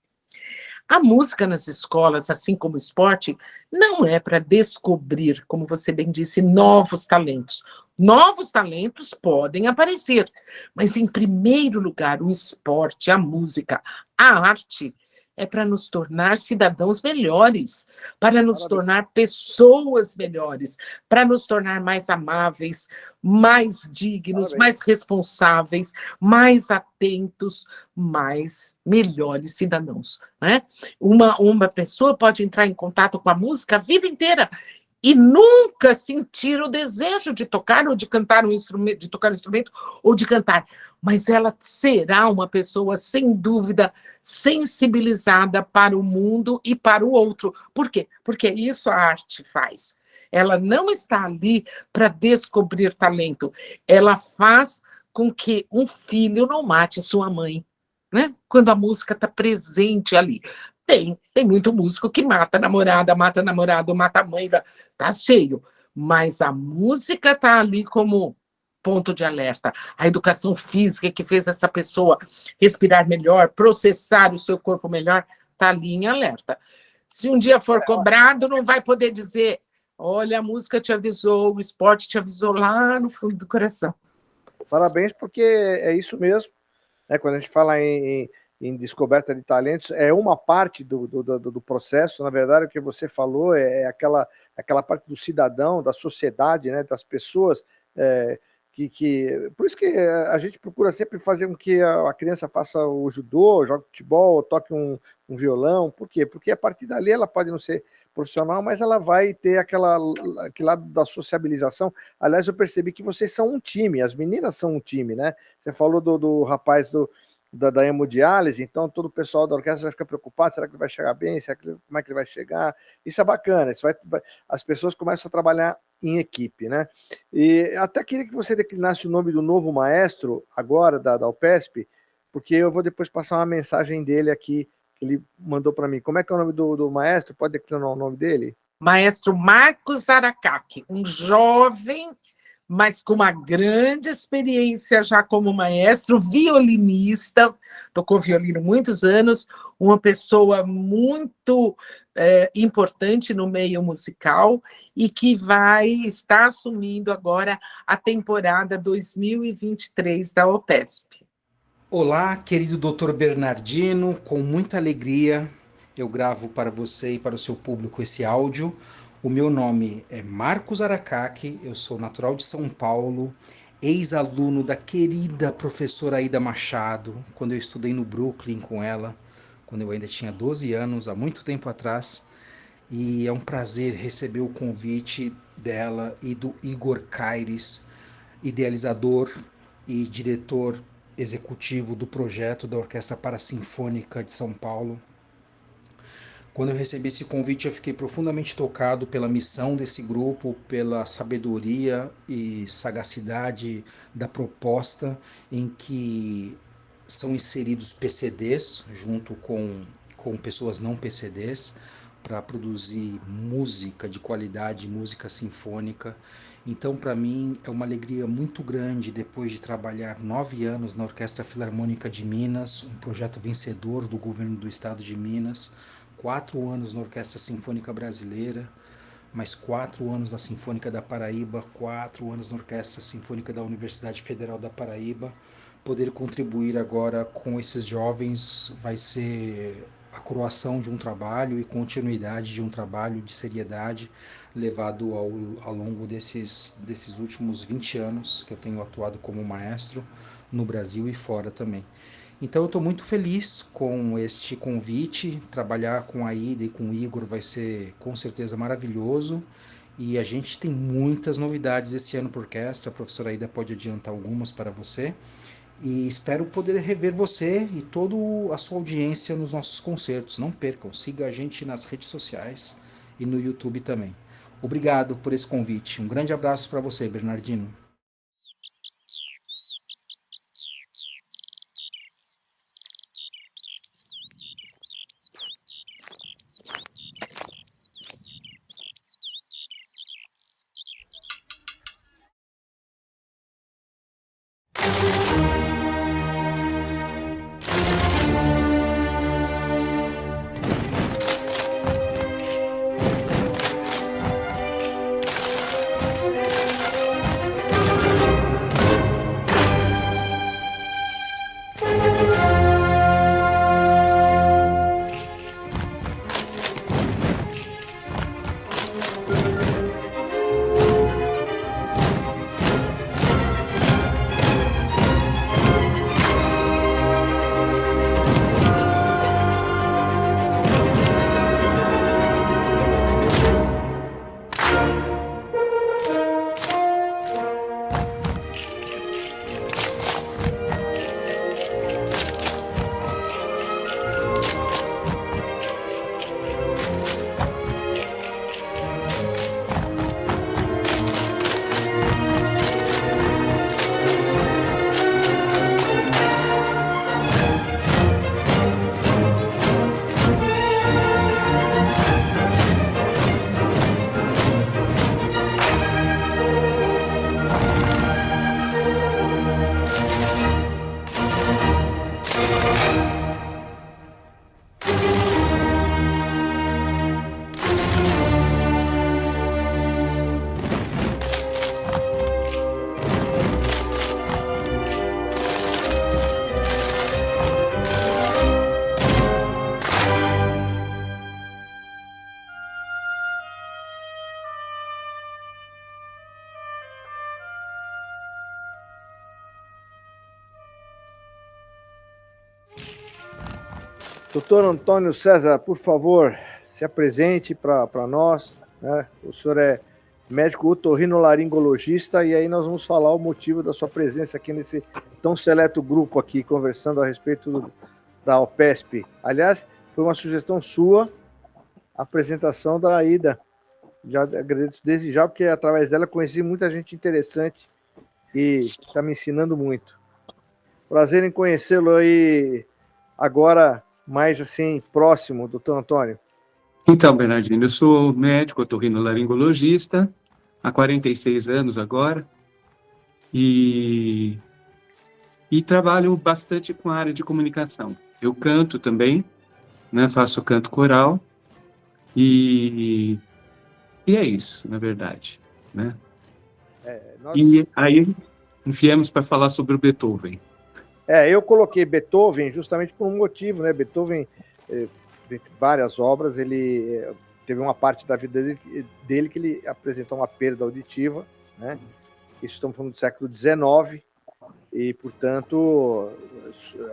A música nas escolas, assim como o esporte, não é para descobrir, como você bem disse, novos talentos. Novos talentos podem aparecer, mas, em primeiro lugar, o esporte, a música, a arte é para nos tornar cidadãos melhores, para nos tornar pessoas melhores, para nos tornar mais amáveis, mais dignos, mais responsáveis, mais atentos, mais melhores cidadãos, né? Uma pessoa pode entrar em contato com a música a vida inteira e nunca sentir o desejo de tocar ou de cantar um instrumento, de tocar um instrumento ou de cantar, mas ela será uma pessoa, sem dúvida, sensibilizada para o mundo e para o outro. Por quê? Porque isso a arte faz. Ela não está ali para descobrir talento, ela faz com que um filho não mate sua mãe, né? Quando a música está presente ali. Tem muito músico que mata namorada, mata namorado, mata a mãe, tá cheio. Mas a música está ali como ponto de alerta. A educação física que fez essa pessoa respirar melhor, processar o seu corpo melhor, está ali em alerta. Se um dia for cobrado, não vai poder dizer, olha, a música te avisou, o esporte te avisou lá no fundo do coração. Parabéns, porque é isso mesmo. Né? Quando a gente fala em descoberta de talentos, é uma parte do processo. Na verdade, o que você falou é aquela parte do cidadão, da sociedade, né? Das pessoas, por isso que a gente procura sempre fazer com que a criança faça o judô, jogue futebol, toque um violão. Por quê? Porque a partir dali ela pode não ser profissional, mas ela vai ter aquele lado da sociabilização. Aliás, eu percebi que vocês são um time, as meninas são um time, né? Você falou do rapaz da hemodiálise, então todo o pessoal da orquestra vai ficar preocupado, será que ele vai chegar bem, como é que ele vai chegar? Isso é bacana, as pessoas começam a trabalhar em equipe, né? E até queria que você declinasse o nome do novo maestro, agora, da UPESP, porque eu vou depois passar uma mensagem dele aqui, ele mandou para mim. Como é que é o nome do maestro? Pode declinar o nome dele? Maestro Marcos Aracaki, um jovem, mas com uma grande experiência já como maestro, violinista, tocou violino muitos anos, uma pessoa muito importante no meio musical e que vai estar assumindo agora a temporada 2023 da OPESP. Olá, querido Dr. Bernardino, com muita alegria eu gravo para você e para o seu público esse áudio. O meu nome é Marcos Aracaki, eu sou natural de São Paulo, ex-aluno da querida professora Aida Machado, quando eu estudei no Brooklyn com ela, quando eu ainda tinha 12 anos, há muito tempo atrás. E é um prazer receber o convite dela e do Igor Caires, idealizador e diretor executivo do projeto da Orquestra Parasinfônica de São Paulo. Quando eu recebi esse convite, eu fiquei profundamente tocado pela missão desse grupo, pela sabedoria e sagacidade da proposta, em que são inseridos PCDs junto com pessoas não PCDs para produzir música de qualidade, música sinfônica. Então, para mim, é uma alegria muito grande, depois de trabalhar 9 anos na Orquestra Filarmônica de Minas, um projeto vencedor do governo do estado de Minas, 4 anos na Orquestra Sinfônica Brasileira, mais 4 anos na Sinfônica da Paraíba, 4 anos na Orquestra Sinfônica da Universidade Federal da Paraíba. Poder contribuir agora com esses jovens vai ser a coroação de um trabalho e continuidade de um trabalho de seriedade levado ao longo desses últimos 20 anos que eu tenho atuado como maestro no Brasil e fora também. Então eu estou muito feliz com este convite, trabalhar com a Aida e com o Igor vai ser com certeza maravilhoso e a gente tem muitas novidades esse ano para a orquestra, a professora Aida pode adiantar algumas para você e espero poder rever você e toda a sua audiência nos nossos concertos, não percam, siga a gente nas redes sociais e no YouTube também. Obrigado por esse convite, um grande abraço para você, Bernardino. Doutor Antônio César, por favor, se apresente para nós, né? O senhor é médico otorrinolaringologista e aí nós vamos falar o motivo da sua presença aqui nesse tão seleto grupo aqui, conversando a respeito da OPESP. Aliás, foi uma sugestão sua a apresentação da Aida. Já agradeço desde já, porque através dela conheci muita gente interessante e está me ensinando muito. Prazer em conhecê-lo aí agora mais assim próximo, doutor Antônio? Então, Bernardino, eu sou médico otorrinolaringologista há 46 anos agora e trabalho bastante com a área de comunicação. Eu canto também, né, faço canto coral e é isso, na verdade, né? E aí enfiamos para falar sobre o Beethoven. Eu coloquei Beethoven justamente por um motivo, né? Beethoven, dentre várias obras, ele teve uma parte da vida dele que ele apresentou uma perda auditiva, né? Isso estamos falando do século XIX, e, portanto,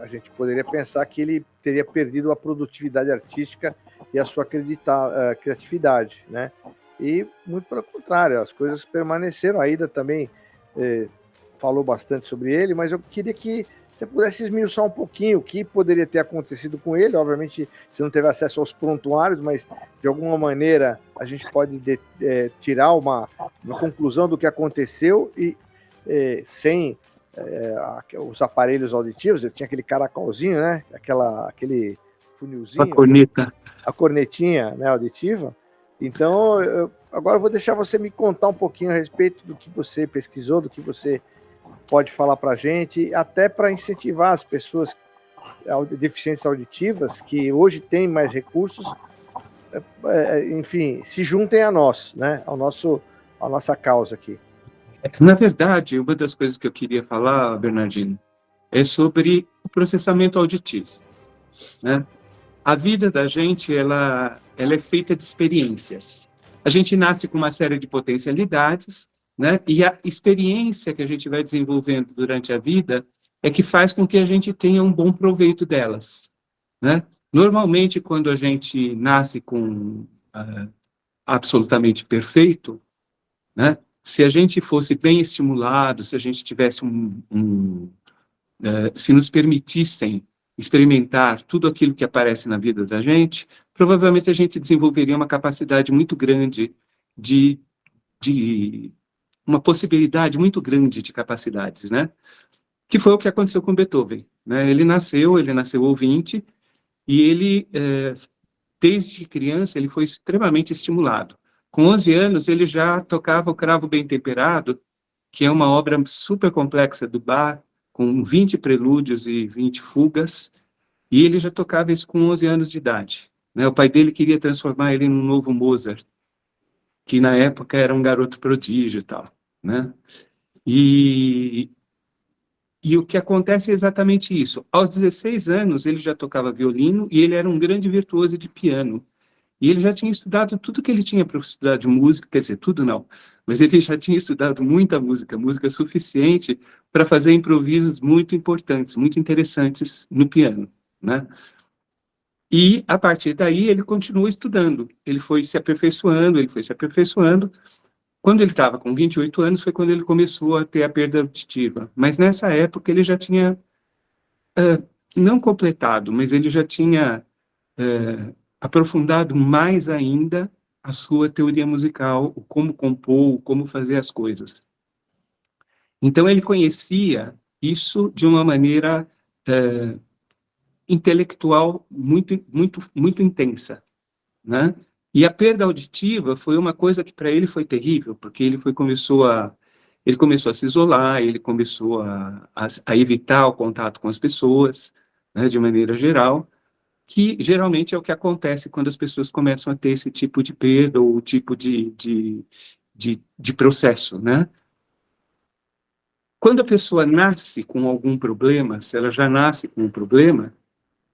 a gente poderia pensar que ele teria perdido a produtividade artística e a sua criatividade, né? E, muito pelo contrário, as coisas permaneceram. A Aida também falou bastante sobre ele, mas eu queria que você pudesse esmiuçar um pouquinho o que poderia ter acontecido com ele. Obviamente, você não teve acesso aos prontuários, mas, de alguma maneira, a gente pode tirar uma conclusão do que aconteceu e sem os aparelhos auditivos. Ele tinha aquele caracolzinho, né? Aquele funilzinho. A cornetinha, né, auditiva. Então, agora eu vou deixar você me contar um pouquinho a respeito do que você pesquisou, do que você pode falar para a gente, até para incentivar as pessoas deficientes auditivas, que hoje têm mais recursos, enfim, se juntem a nós, né, a nossa causa aqui. Na verdade, uma das coisas que eu queria falar, Bernardino, é sobre o processamento auditivo, né? A vida da gente, ela é feita de experiências. A gente nasce com uma série de potencialidades, né? E a experiência que a gente vai desenvolvendo durante a vida é que faz com que a gente tenha um bom proveito delas, né? Normalmente, quando a gente nasce com absolutamente perfeito, né? Se a gente fosse bem estimulado, se a gente tivesse se nos permitissem experimentar tudo aquilo que aparece na vida da gente, provavelmente a gente desenvolveria uma capacidade muito grande uma possibilidade muito grande de capacidades, né? Que foi o que aconteceu com Beethoven, né? Ele nasceu ouvinte, e ele, desde criança, ele foi extremamente estimulado. Com 11 anos, ele já tocava o Cravo Bem Temperado, que é uma obra super complexa do Bach, com 20 prelúdios e 20 fugas, e ele já tocava isso com 11 anos de idade, né? O pai dele queria transformar ele num novo Mozart, que na época era um garoto prodígio e tal, né? E o que acontece é exatamente isso. Aos 16 anos, ele já tocava violino e ele era um grande virtuoso de piano. E ele já tinha estudado tudo que ele tinha para estudar de música, quer dizer, tudo não, mas ele já tinha estudado muita música suficiente para fazer improvisos muito importantes, muito interessantes no piano, né? E, a partir daí, ele continuou estudando. Ele foi se aperfeiçoando. Quando ele estava com 28 anos, foi quando ele começou a ter a perda auditiva. Mas, nessa época, ele já tinha, não completado, mas ele já tinha aprofundado mais ainda a sua teoria musical, o como compor, como fazer as coisas. Então, ele conhecia isso de uma maneira intelectual muito intensa, né? E a perda auditiva foi uma coisa que para ele foi terrível, porque ele começou a se isolar, ele começou a evitar o contato com as pessoas, né, de maneira geral, que geralmente é o que acontece quando as pessoas começam a ter esse tipo de perda ou tipo de processo, né? Quando a pessoa nasce com algum problema, se ela já nasce com um problema,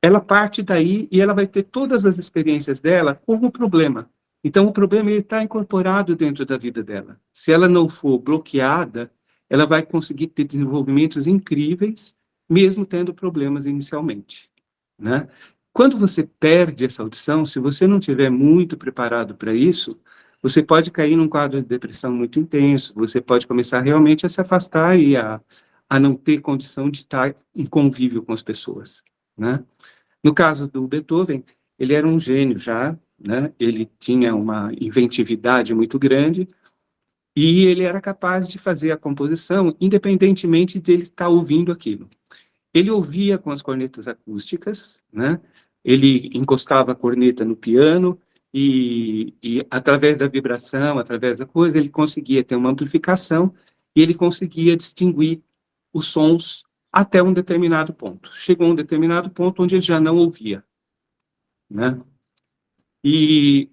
ela parte daí e ela vai ter todas as experiências dela como problema. Então, o problema está incorporado dentro da vida dela. Se ela não for bloqueada, ela vai conseguir ter desenvolvimentos incríveis, mesmo tendo problemas inicialmente, né? Quando você perde essa audição, se você não estiver muito preparado para isso, você pode cair num quadro de depressão muito intenso, você pode começar realmente a se afastar e a não ter condição de estar em convívio com as pessoas, né? No caso do Beethoven, ele era um gênio já, né? Ele tinha uma inventividade muito grande e ele era capaz de fazer a composição independentemente de ele estar ouvindo aquilo. Ele ouvia com as cornetas acústicas, né? ele encostava a corneta no piano e através da vibração, através da coisa, ele conseguia ter uma amplificação e ele conseguia distinguir os sons até um determinado ponto. Chegou a um determinado ponto onde ele já não ouvia, né? E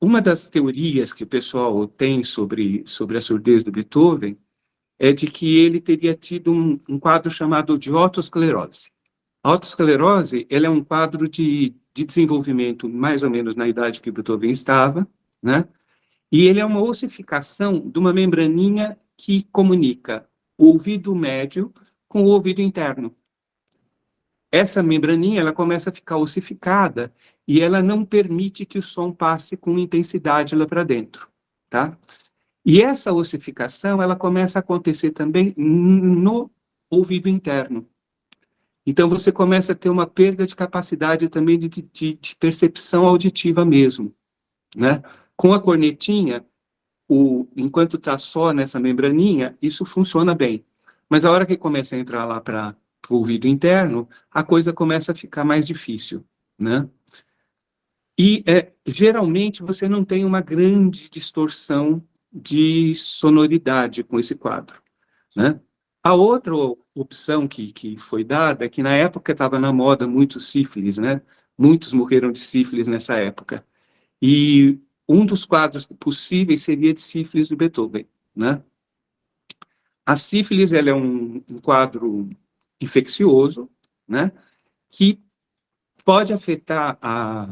uma das teorias que o pessoal tem sobre a surdez do Beethoven é de que ele teria tido um quadro chamado de otosclerose. A otosclerose, ela é um quadro de desenvolvimento mais ou menos na idade que o Beethoven estava, né? E ele é uma ossificação de uma membraninha que comunica o ouvido médio com o ouvido interno. Essa membraninha, ela começa a ficar ossificada e ela não permite que o som passe com intensidade lá para dentro, tá? E essa ossificação, ela começa a acontecer também no ouvido interno. Então, você começa a ter uma perda de capacidade também de percepção auditiva mesmo, né? Com a cornetinha, enquanto está só nessa membraninha, isso funciona bem. Mas a hora que começa a entrar lá para o ouvido interno, a coisa começa a ficar mais difícil, né? E, geralmente, você não tem uma grande distorção de sonoridade com esse quadro, né? A outra opção que foi dada é que, na época, estava na moda muito sífilis, né? Muitos morreram de sífilis nessa época. E um dos quadros possíveis seria de sífilis do Beethoven, né? A sífilis, ela é um quadro infeccioso, né? Que pode afetar a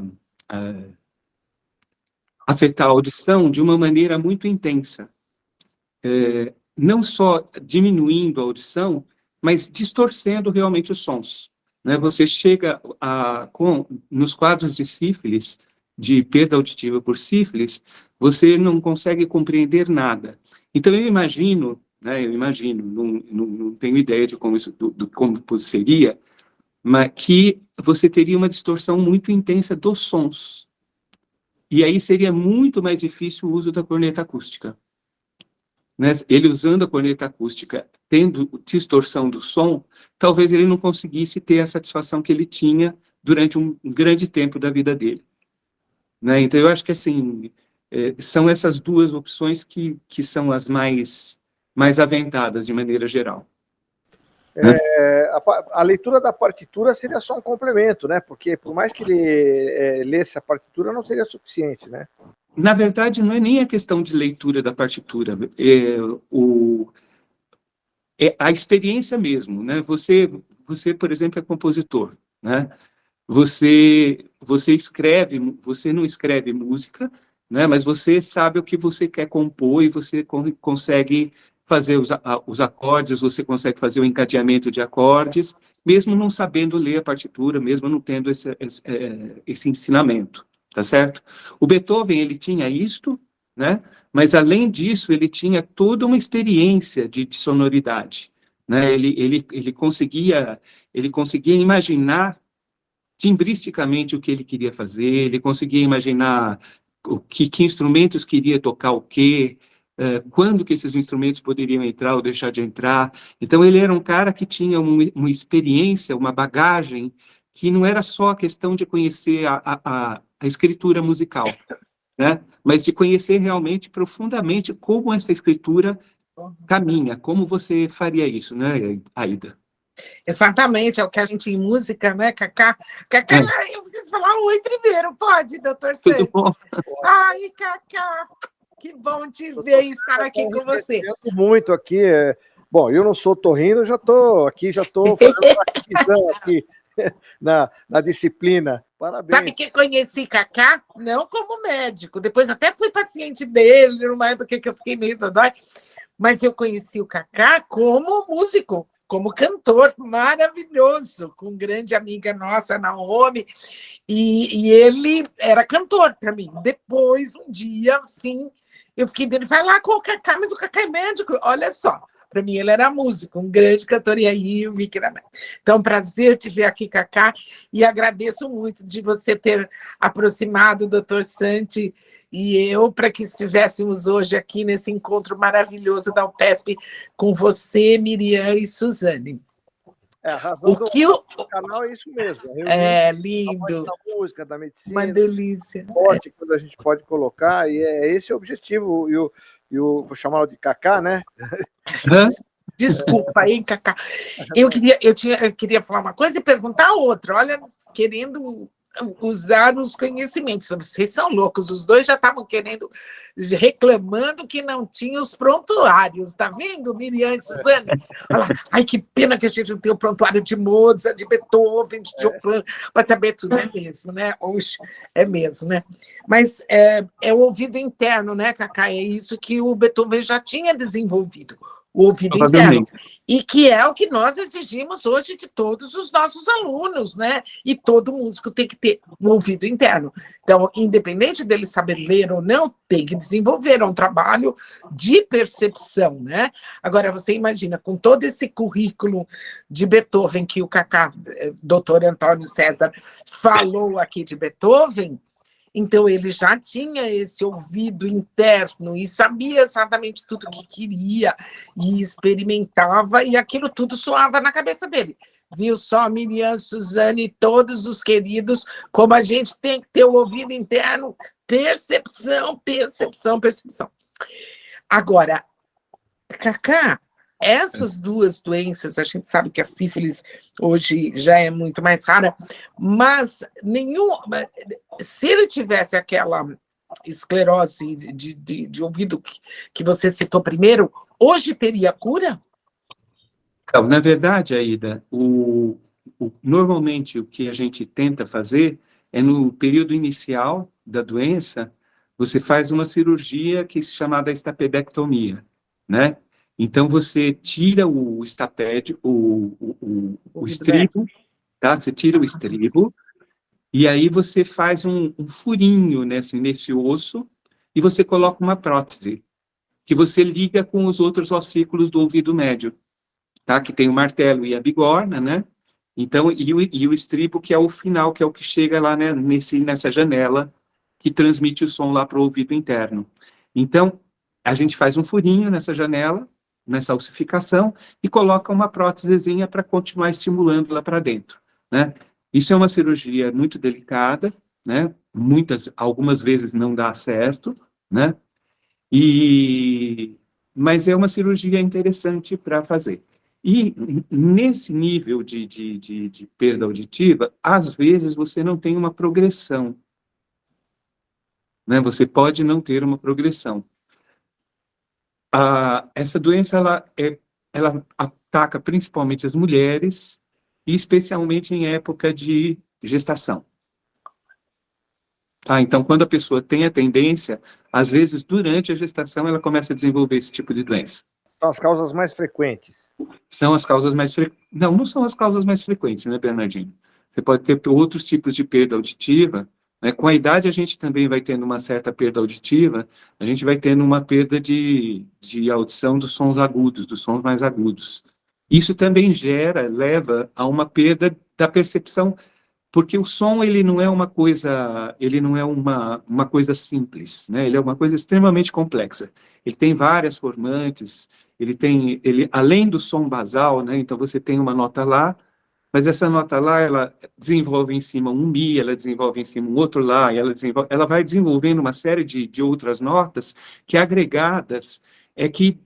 audição de uma maneira muito intensa. Não só diminuindo a audição, mas distorcendo realmente os sons, né? Você chega nos quadros de sífilis, de perda auditiva por sífilis, você não consegue compreender nada. Então, eu imagino, não tenho ideia de como como seria, mas que você teria uma distorção muito intensa dos sons. E aí seria muito mais difícil o uso da corneta acústica. Né? Ele usando a corneta acústica, tendo distorção do som, talvez ele não conseguisse ter a satisfação que ele tinha durante um grande tempo da vida dele. Né? Então, eu acho que, assim, são essas duas opções que são as mais aventadas, de maneira geral. A leitura da partitura seria só um complemento, né? Porque, por mais que ele lesse a partitura, não seria suficiente, né? Na verdade, não é nem a questão de leitura da partitura, a experiência mesmo, né? Você, por exemplo, é compositor, né? Você escreve, você não escreve música, né? Mas você sabe o que você quer compor e você consegue fazer os acordes, você consegue fazer o encadeamento de acordes, mesmo não sabendo ler a partitura, mesmo não tendo esse ensinamento. Tá certo? O Beethoven, ele tinha isto, né? Mas, além disso, ele tinha toda uma experiência de sonoridade, né? Ele conseguia imaginar timbristicamente o que ele queria fazer, ele conseguia imaginar que instrumentos queria tocar o quê, quando que esses instrumentos poderiam entrar ou deixar de entrar. Então, ele era um cara que tinha uma experiência, uma bagagem, que não era só a questão de conhecer a escritura musical, né? Mas de conhecer realmente profundamente como essa escritura caminha, como você faria isso, né, Aida? Exatamente, é o que a gente em música, né, Cacá? Cacá, eu preciso falar oi primeiro, pode, doutor Santos? Tudo bom? Ai, Cacá, que bom te ver e estar aqui com você. Muito aqui. Bom, eu não sou torrino, já estou fazendo uma revisão aqui na disciplina. Parabéns. Sabe que conheci Cacá? Não como médico, depois até fui paciente dele, numa época que eu fiquei meio dodói, mas eu conheci o Cacá como músico, como cantor maravilhoso, com grande amiga nossa, Naomi, e ele era cantor para mim. Depois, um dia, assim, eu fiquei dele, vai lá com o Cacá, mas o Cacá é médico, olha só. Para mim, ele era músico, um grande cantor, e aí eu vi que era médico. Então, prazer te ver aqui, Cacá, e agradeço muito de você ter aproximado o doutor Santi e eu, para que estivéssemos hoje aqui nesse encontro maravilhoso da UPESP com você, Miriam e Suzane. A razão O que o... do canal é isso mesmo. É lindo. Da música, da medicina. Uma delícia. Forte, quando a gente pode colocar, e é esse o objetivo. Vou chamá-lo de Cacá, né? Desculpa aí, Cacá. Eu queria falar uma coisa e perguntar outra. Olha, querendo usar os conhecimentos. Vocês são loucos, os dois já estavam reclamando que não tinha os prontuários, tá vendo, Miriam e Suzane? Olha lá, ai, que pena que a gente não tem o prontuário de Mozart, de Beethoven, de Chopin, para saber tudo, é mesmo, né? Oxe, é mesmo, né? Mas é o ouvido interno, né, Cacá? É isso que o Beethoven já tinha desenvolvido. O ouvido interno, e que é o que nós exigimos hoje de todos os nossos alunos, né? E todo músico tem que ter um ouvido interno. Então, independente dele saber ler ou não, tem que desenvolver, é um trabalho de percepção, né? Agora, você imagina, com todo esse currículo de Beethoven que o Cacá, doutor Antônio César, falou aqui de Beethoven, então, ele já tinha esse ouvido interno e sabia exatamente tudo o que queria e experimentava, e aquilo tudo soava na cabeça dele. Viu só, Miriam, Suzane e todos os queridos, como a gente tem que ter o ouvido interno, percepção, percepção, percepção. Agora, Cacá, essas duas doenças, a gente sabe que a sífilis hoje já é muito mais rara, mas se ele tivesse aquela esclerose de ouvido que você citou primeiro, hoje teria cura? Na verdade, Aida, normalmente o que a gente tenta fazer é no período inicial da doença, você faz uma cirurgia que é chamada estapedectomia, né? Então, você tira o estapédio, o estribo, tá? Você tira o estribo, e aí você faz um furinho nesse osso, e você coloca uma prótese, que você liga com os outros ossículos do ouvido médio, tá? Que tem o martelo e a bigorna, né? Então, e o estribo, que é o final, que é o que chega lá, né, nessa janela, que transmite o som lá para o ouvido interno. Então, a gente faz um furinho nessa janela, nessa ossificação, e coloca uma prótesezinha para continuar estimulando lá para dentro, né? Isso é uma cirurgia muito delicada, né? Algumas vezes não dá certo, né? Mas é uma cirurgia interessante para fazer. E nesse nível de perda auditiva, às vezes você não tem uma progressão, né? Você pode não ter uma progressão. Essa doença ela ataca principalmente as mulheres, e especialmente em época de gestação. Então, quando a pessoa tem a tendência, às vezes, durante a gestação, ela começa a desenvolver esse tipo de doença. São as causas mais frequentes. São as causas mais frequentes. Não são as causas mais frequentes, né, Bernardinho? Você pode ter outros tipos de perda auditiva, né? Com a idade, a gente também vai tendo uma certa perda auditiva, a gente vai tendo uma perda de audição dos sons agudos, dos sons mais agudos. Isso também leva a uma perda da percepção, porque o som, ele não é uma coisa simples, né? Ele é uma coisa extremamente complexa. Ele tem várias formantes, além do som basal, né? Então você tem uma nota lá, mas essa nota lá, ela desenvolve em cima um mi, ela desenvolve em cima um outro lá, e ela vai desenvolvendo uma série de outras notas que, agregadas, que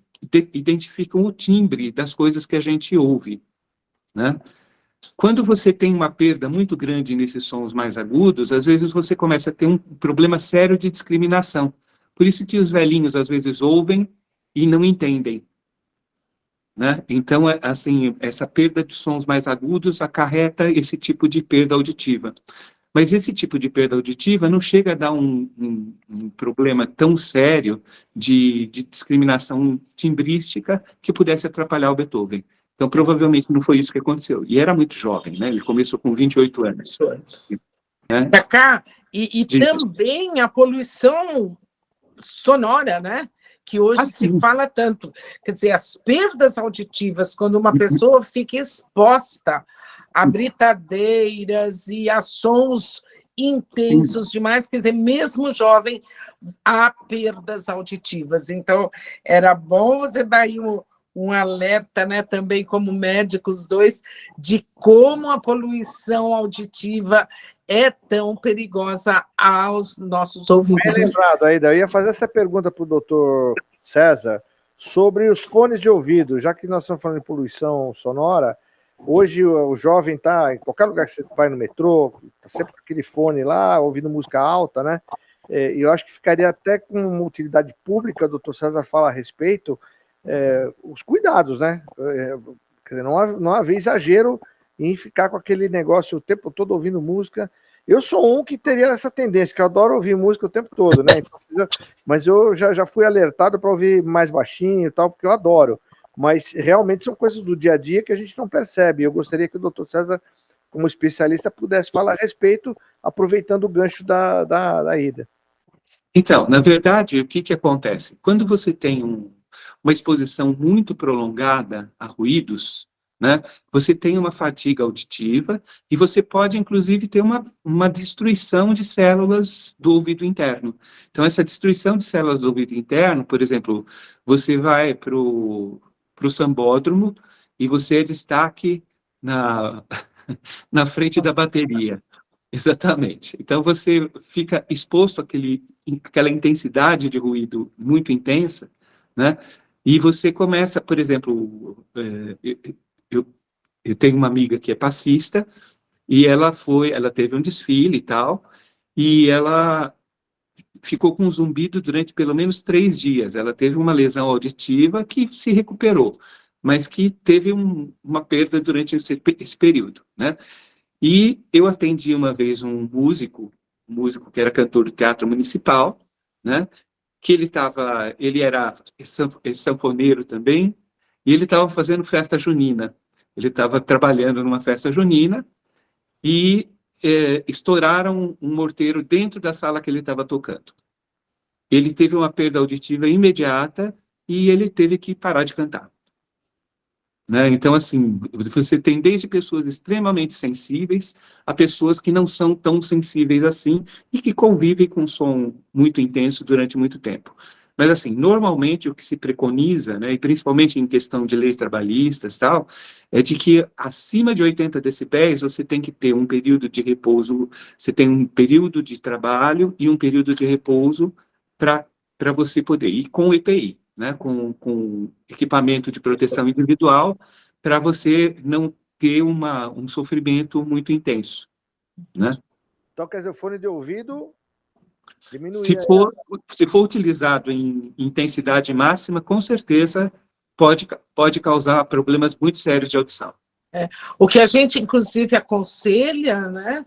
identificam o timbre das coisas que a gente ouve, né? Quando você tem uma perda muito grande nesses sons mais agudos, às vezes você começa a ter um problema sério de discriminação. Por isso que os velhinhos, às vezes, ouvem e não entendem, né? Então, assim, essa perda de sons mais agudos acarreta esse tipo de perda auditiva. Mas esse tipo de perda auditiva não chega a dar um problema tão sério de discriminação timbrística que pudesse atrapalhar o Beethoven. Então, provavelmente não foi isso que aconteceu. E era muito jovem, né? Ele começou com 28 anos. Né? Cacá, e também a poluição sonora, né? Que hoje se fala tanto. Quer dizer, as perdas auditivas, quando uma pessoa fica exposta a britadeiras e a sons intensos demais, quer dizer, mesmo jovem, há perdas auditivas. Então, era bom você dar aí um alerta, né, também como médicos dois, de como a poluição auditiva é tão perigosa aos nossos ouvidos. Bem lembrado, aí, eu ia fazer essa pergunta para o doutor César sobre os fones de ouvido, já que nós estamos falando de poluição sonora. Hoje o jovem está em qualquer lugar que você vai no metrô, está sempre com aquele fone lá, ouvindo música alta, né? E eu acho que ficaria até com uma utilidade pública, o doutor César fala a respeito, os cuidados, né? Quer dizer, não havia exagero em ficar com aquele negócio o tempo todo ouvindo música. Eu sou um que teria essa tendência, que eu adoro ouvir música o tempo todo, né? Então, mas eu já fui alertado para ouvir mais baixinho e tal, porque eu adoro. Mas realmente são coisas do dia a dia que a gente não percebe. Eu gostaria que o doutor César, como especialista, pudesse falar a respeito, aproveitando o gancho da ida. Então, na verdade, o que acontece? Quando você tem uma exposição muito prolongada a ruídos, né, você tem uma fadiga auditiva e você pode, inclusive, ter uma destruição de células do ouvido interno. Então, essa destruição de células do ouvido interno, por exemplo, você vai para o sambódromo e você é destaque na frente da bateria. Exatamente. Então, você fica exposto àquela intensidade de ruído muito intensa, né? E você começa, por exemplo, eu tenho uma amiga que é passista, e ela teve um desfile e tal, e ela ficou com zumbido durante pelo menos 3 dias. Ela teve uma lesão auditiva que se recuperou, mas que teve uma perda durante esse período, né? E eu atendi uma vez um músico que era cantor do Teatro Municipal, né? Que ele era sanfoneiro também, e ele estava fazendo festa junina. Ele estava trabalhando numa festa junina e estouraram um morteiro dentro da sala que ele estava tocando. Ele teve uma perda auditiva imediata e ele teve que parar de cantar. Né? Então, assim, você tem desde pessoas extremamente sensíveis a pessoas que não são tão sensíveis assim e que convivem com som muito intenso durante muito tempo. Mas, assim, normalmente o que se preconiza, né, e principalmente em questão de leis trabalhistas e tal, é de que acima de 80 decibéis você tem que ter um período de repouso, você tem um período de trabalho e um período de repouso para você poder ir com EPI. Né, com equipamento de proteção individual, para você não ter um sofrimento muito intenso. Né? Então, quer dizer, o fone de ouvido diminui. Se for utilizado em intensidade máxima, com certeza pode causar problemas muito sérios de audição. O que a gente, inclusive, aconselha, né,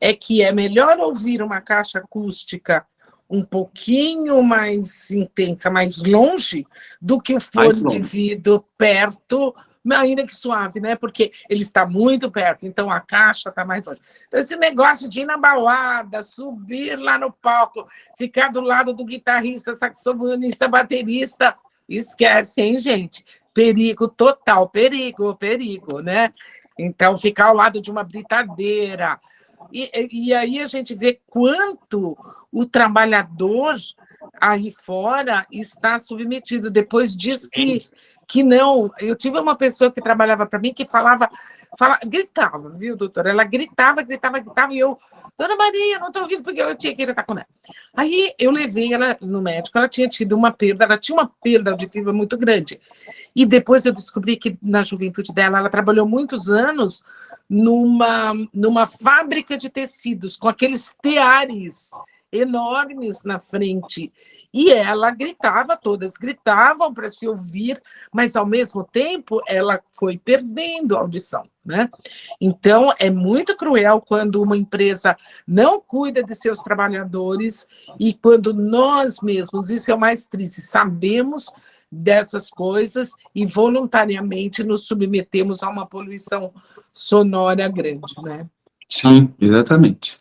é que é melhor ouvir uma caixa acústica um pouquinho mais intensa, mais longe, do que o fone de ouvido perto, ainda que suave, né? Porque ele está muito perto, então a caixa está mais longe. Então, esse negócio de ir na balada, subir lá no palco, ficar do lado do guitarrista, saxofonista, baterista, esquece, hein, gente? Perigo total, perigo, né? Então, ficar ao lado de uma britadeira. E aí a gente vê quanto o trabalhador aí fora está submetido. Depois diz que não. Eu tive uma pessoa que trabalhava para mim que gritava, viu, doutora? Ela gritava, e eu, Dona Maria, não estou ouvindo, porque eu tinha que gritar com ela. Aí eu levei ela no médico, ela tinha tido uma perda, auditiva muito grande. E depois eu descobri que na juventude dela, ela trabalhou muitos anos numa fábrica de tecidos, com aqueles teares enormes na frente. E ela gritava, todas gritavam para se ouvir, mas, ao mesmo tempo, ela foi perdendo a audição. Né? Então, é muito cruel quando uma empresa não cuida de seus trabalhadores e quando nós mesmos, isso é o mais triste, sabemos dessas coisas e voluntariamente nos submetemos a uma poluição sonora grande, né? Sim, exatamente.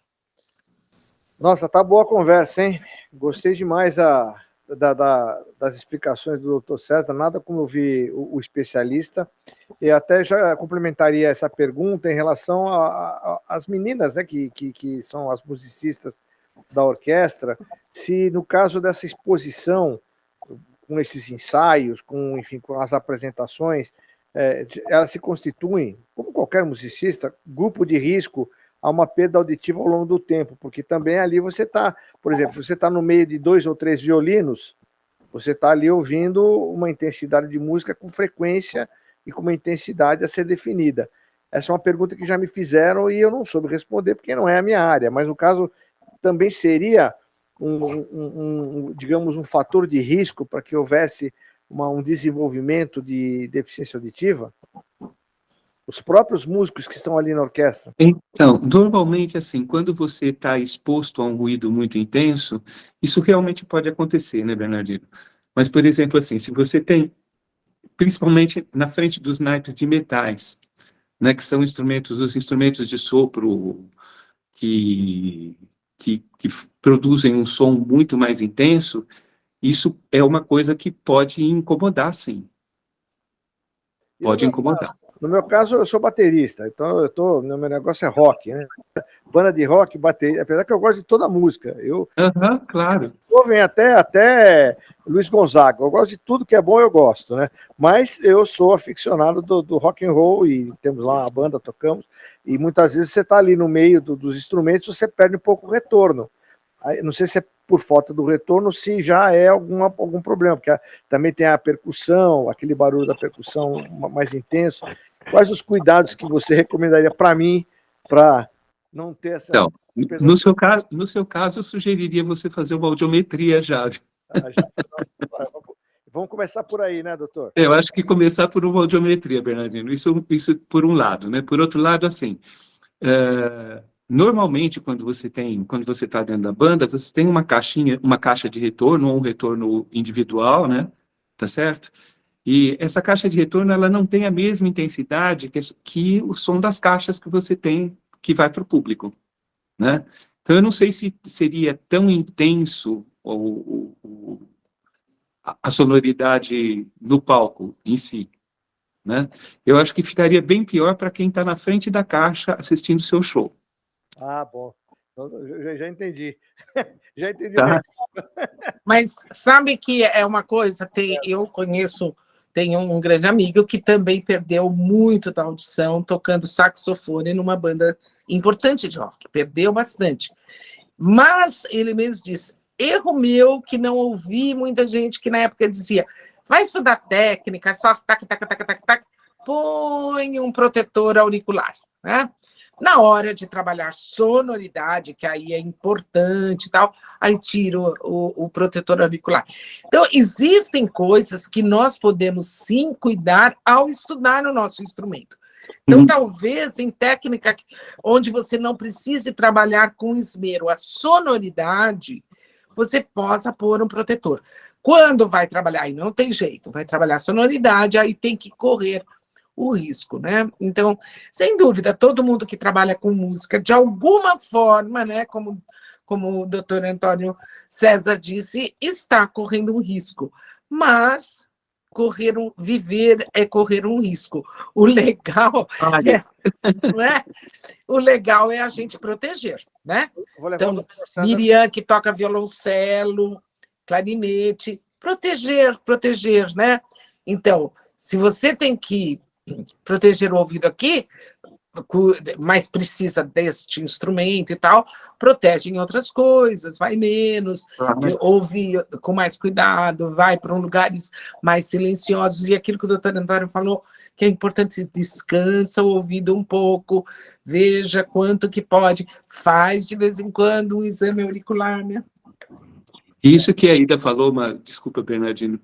Nossa, tá boa a conversa, hein? Gostei demais das explicações do Dr. César, nada como eu vi o especialista, e até já complementaria essa pergunta em relação às meninas, né, que são as musicistas da orquestra, se no caso dessa exposição, com esses ensaios, com, enfim, com as apresentações, elas se constituem, como qualquer musicista, grupo de risco a uma perda auditiva ao longo do tempo, porque também ali você está, por exemplo, se você está no meio de 2 ou 3 violinos, você está ali ouvindo uma intensidade de música com frequência e com uma intensidade a ser definida. Essa é uma pergunta que já me fizeram e eu não soube responder porque não é a minha área, mas no caso também seria digamos, um fator de risco para que houvesse um desenvolvimento de deficiência auditiva? Os próprios músicos que estão ali na orquestra? Então, normalmente, assim, quando você está exposto a um ruído muito intenso, isso realmente pode acontecer, né, Bernardino? Mas, por exemplo, assim, se você tem, principalmente na frente dos naipes de metais, né, que são os instrumentos de sopro que produzem um som muito mais intenso, isso é uma coisa que pode incomodar, sim. Pode incomodar. No meu caso, eu sou baterista, então meu negócio é rock, né? Banda de rock, bateria, apesar que eu gosto de toda a música. Claro. Ouvem até Luiz Gonzaga, eu gosto de tudo que é bom, eu gosto, né? Mas eu sou aficionado do rock and roll e temos lá uma banda, tocamos, e muitas vezes você está ali no meio dos instrumentos, você perde um pouco o retorno. Aí, não sei se é por falta do retorno, se já é algum problema, porque também tem a percussão, aquele barulho da percussão mais intenso. Quais os cuidados que você recomendaria para mim, para não ter essa... Então, no seu caso, eu sugeriria você fazer uma audiometria já. Vamos começar por aí, né, doutor? Eu acho que começar por uma audiometria, Bernardino. Isso por um lado, né? Por outro lado, assim, normalmente, quando você está dentro da banda, você tem uma caixa de retorno, ou um retorno individual, né? Tá certo? E essa caixa de retorno, ela não tem a mesma intensidade que o som das caixas que você tem, que vai para o público, né? Então, eu não sei se seria tão intenso a sonoridade no palco em si, né? Eu acho que ficaria bem pior para quem está na frente da caixa assistindo o seu show. Ah, bom. Já entendi. Já entendi. Tá. Mas sabe que é uma coisa, eu tenho um grande amigo que também perdeu muito da audição tocando saxofone numa banda importante de rock, perdeu bastante. Mas ele mesmo disse, erro meu que não ouvi muita gente que na época dizia, vai estudar técnica, só tac, põe um protetor auricular, né? Na hora de trabalhar sonoridade, que aí é importante e tal, aí tiro o protetor auricular. Então, existem coisas que nós podemos sim cuidar ao estudar o nosso instrumento. Então, talvez em técnica onde você não precise trabalhar com esmero a sonoridade, você possa pôr um protetor. Quando vai trabalhar, aí não tem jeito, vai trabalhar sonoridade, aí tem que correr o risco, né? Então, sem dúvida, todo mundo que trabalha com música, de alguma forma, né, como o doutor Antônio César disse, está correndo um risco. Mas viver é correr um risco. O legal o legal é a gente proteger, né? Então, Miriam, que toca violoncelo, clarinete, proteger, né? Então, se você tem que proteger o ouvido aqui, mas precisa deste instrumento e tal, protege em outras coisas, vai menos, ouve com mais cuidado, vai para lugares mais silenciosos, e aquilo que o doutor Antônio falou, que é importante, descansa o ouvido um pouco, veja quanto que pode, faz de vez em quando um exame auricular, né? Isso que a Ida falou, desculpa, Bernardino,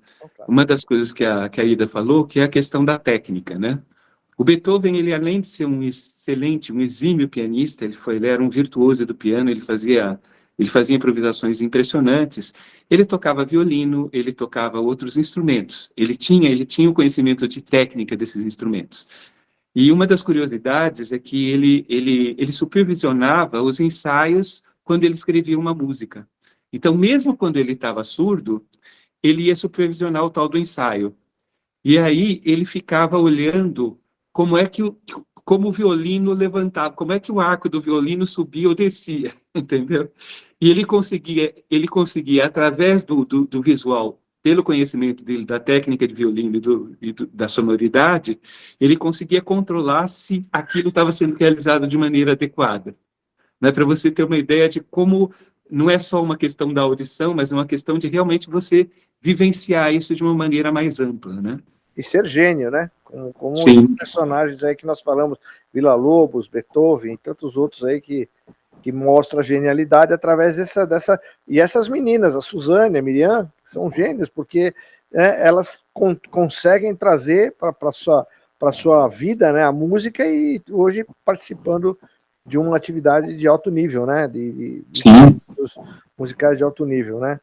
uma das coisas que a Ida falou, que é a questão da técnica, né? O Beethoven, ele além de ser um exímio pianista, ele era um virtuoso do piano, ele fazia improvisações impressionantes, ele tocava violino, ele tocava outros instrumentos, ele tinha o conhecimento de técnica desses instrumentos. E uma das curiosidades é que ele supervisionava os ensaios quando ele escrevia uma música. Então, mesmo quando ele estava surdo, ele ia supervisionar o tal do ensaio. E aí ele ficava olhando como o violino levantava, como é que o arco do violino subia ou descia, entendeu? E ele conseguia através do visual pelo conhecimento dele da técnica de violino da sonoridade, ele conseguia controlar se aquilo estava sendo realizado de maneira adequada. Né? Para você ter uma ideia de como não é só uma questão da audição, mas uma questão de realmente você vivenciar isso de uma maneira mais ampla, né? E ser gênio, né? Como os personagens aí que nós falamos, Villa-Lobos, Beethoven e tantos outros aí que mostram a genialidade através dessa... E essas meninas, a Suzane, a Miriam, são gênios, porque elas conseguem trazer para a sua vida, né, a música, e hoje participando de uma atividade de alto nível, né? De musicais de alto nível, né?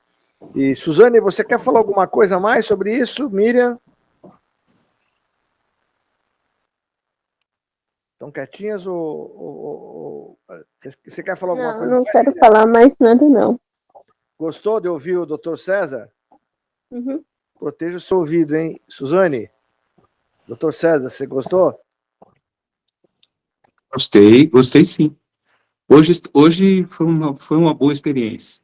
E, Suzane, você quer falar alguma coisa a mais sobre isso? Miriam? Estão quietinhas ou você quer falar alguma coisa? Não quero falar mais nada, não. Gostou de ouvir o Dr. César? Uhum. Proteja o seu ouvido, hein? Suzane? Dr. César, você gostou? Gostei sim. Hoje foi uma boa experiência.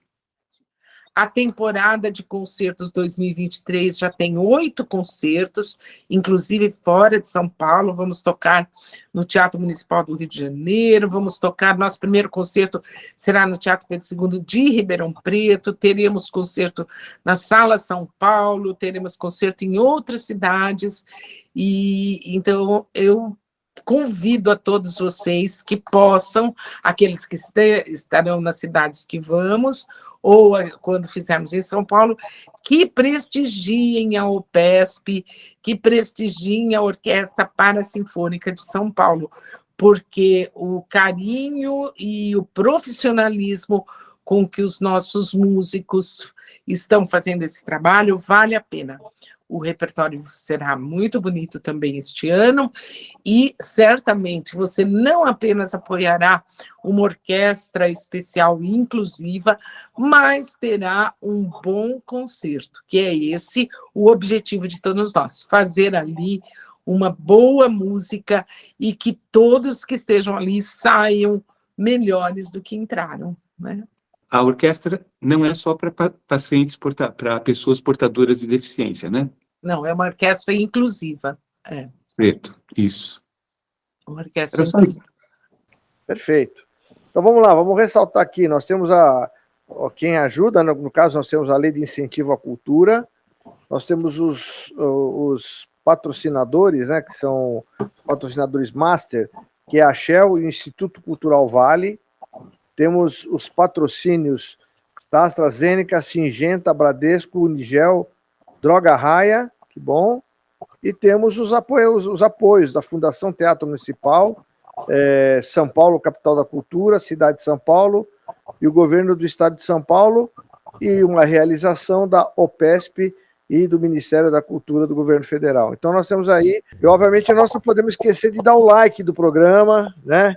A temporada de concertos 2023 já tem 8 concertos, inclusive fora de São Paulo. Vamos tocar no Teatro Municipal do Rio de Janeiro, vamos tocar, nosso primeiro concerto será no Teatro Pedro II de Ribeirão Preto, teremos concerto na Sala São Paulo, teremos concerto em outras cidades, e então eu convido a todos vocês que possam, aqueles que estarão nas cidades que vamos, ou quando fizermos em São Paulo, que prestigiem a OPESP, que prestigiem a Orquestra Parasinfônica de São Paulo, porque o carinho e o profissionalismo com que os nossos músicos estão fazendo esse trabalho vale a pena. O repertório será muito bonito também este ano, e certamente você não apenas apoiará uma orquestra especial e inclusiva, mas terá um bom concerto, que é esse o objetivo de todos nós, fazer ali uma boa música e que todos que estejam ali saiam melhores do que entraram, né? A orquestra não é só para pacientes, para pessoas portadoras de deficiência, né? Não, é uma orquestra inclusiva. Certo, isso. Uma orquestra inclusiva. Perfeito. Então vamos lá, vamos ressaltar aqui. Nós temos quem ajuda, no caso nós temos a Lei de Incentivo à Cultura, nós temos os patrocinadores, né, que são patrocinadores master, que é a Shell e o Instituto Cultural Vale. Temos os patrocínios da AstraZeneca, Singenta, Bradesco, Unigel, Droga Raia, que bom. E temos os apoios da Fundação Teatro Municipal, São Paulo, capital da cultura, cidade de São Paulo, e o governo do estado de São Paulo, e uma realização da OPESP e do Ministério da Cultura do governo federal. Então nós temos aí, e obviamente nós não podemos esquecer de dar o like do programa, né?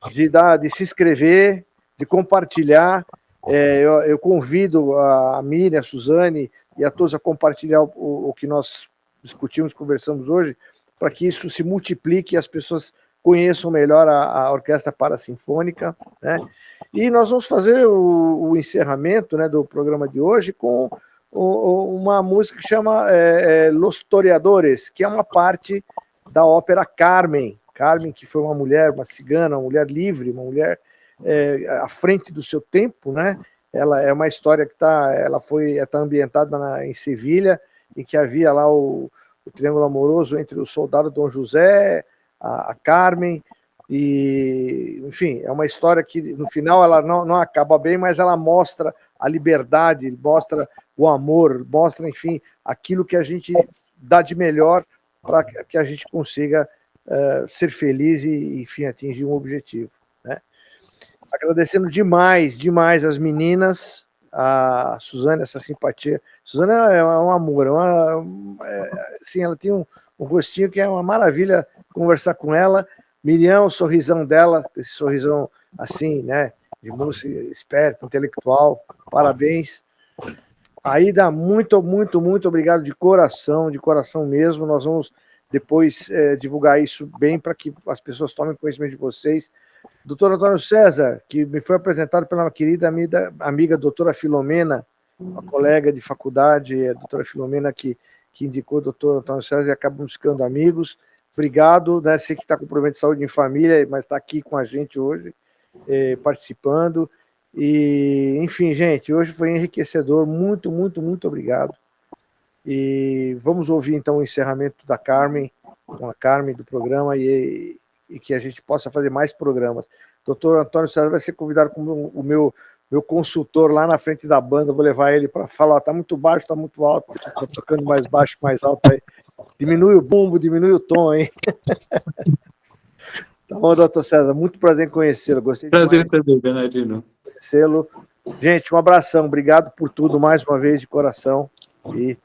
De se inscrever, de compartilhar. Eu convido a Miriam, a Suzane e a todos a compartilhar o que nós discutimos, conversamos hoje, para que isso se multiplique e as pessoas conheçam melhor a Orquestra Parasinfônica, né? E nós vamos fazer o encerramento, né, do programa de hoje com uma música que chama Los Toreadores, que é uma parte da ópera Carmen. Carmen, que foi uma mulher, uma cigana, uma mulher livre, uma mulher à frente do seu tempo, né? Ela é uma história que está ambientada em Sevilha, em que havia lá o triângulo amoroso entre o soldado Dom José, a Carmen, e, enfim, é uma história que no final ela não acaba bem, mas ela mostra a liberdade, mostra o amor, mostra, enfim, aquilo que a gente dá de melhor para que a gente consiga ser feliz e, enfim, atingir um objetivo, né? Agradecendo demais as meninas, a Suzane, essa simpatia. Suzane é um amor, assim, ela tem um rostinho que é uma maravilha conversar com ela. Miriam, o sorrisão dela, esse sorrisão assim, né, de moça esperta, intelectual, parabéns. Aida, muito obrigado de coração mesmo. Nós vamos depois divulgar isso bem para que as pessoas tomem conhecimento de vocês. Doutor Antônio César, que me foi apresentado pela uma querida amiga doutora Filomena, uma colega de faculdade, a doutora Filomena, que indicou o doutor Antônio César, e acabamos ficando amigos. Obrigado, né? Sei que está com problema de saúde em família, mas está aqui com a gente hoje, participando. E, enfim, gente, hoje foi enriquecedor. Muito, muito, muito obrigado. E vamos ouvir, então, o encerramento da Carmen, com a Carmen do programa, e que a gente possa fazer mais programas. Doutor Antônio César vai ser convidado como o meu consultor lá na frente da banda. Vou levar ele para falar, está muito baixo, está muito alto, está tocando mais baixo, mais alto aí. Diminui o bumbo, diminui o tom, hein? Tá bom, doutor César, muito prazer em conhecê-lo. Gostei Prazer demais também, Bernardino. de conhecê-lo. Gente, um abração, obrigado por tudo mais uma vez, de coração. E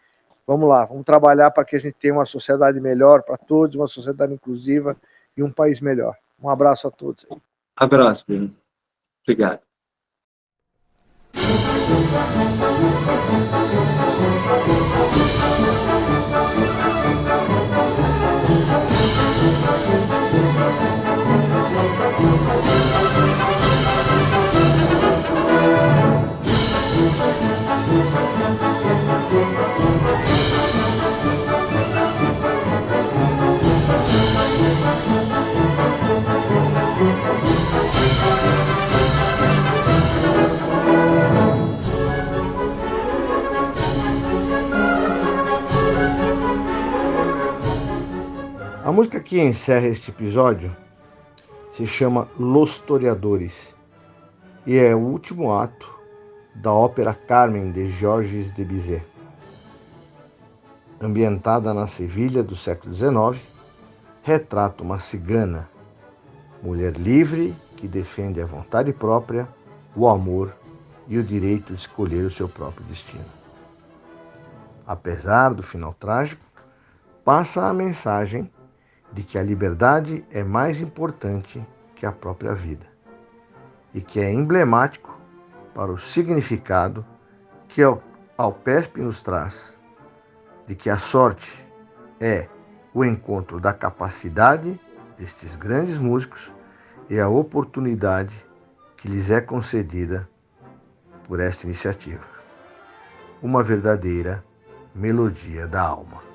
vamos lá, vamos trabalhar para que a gente tenha uma sociedade melhor para todos, uma sociedade inclusiva e um país melhor. Um abraço a todos. Abraço, Bruno. Obrigado. A música que encerra este episódio se chama Los Toreadores e é o último ato da ópera Carmen de Georges de Bizet. Ambientada na Sevilha do século XIX, retrata uma cigana, mulher livre que defende a vontade própria, o amor e o direito de escolher o seu próprio destino. Apesar do final trágico, passa a mensagem de que a liberdade é mais importante que a própria vida e que é emblemático para o significado que Alpespe nos traz de que a sorte é o encontro da capacidade destes grandes músicos e a oportunidade que lhes é concedida por esta iniciativa. Uma verdadeira melodia da alma.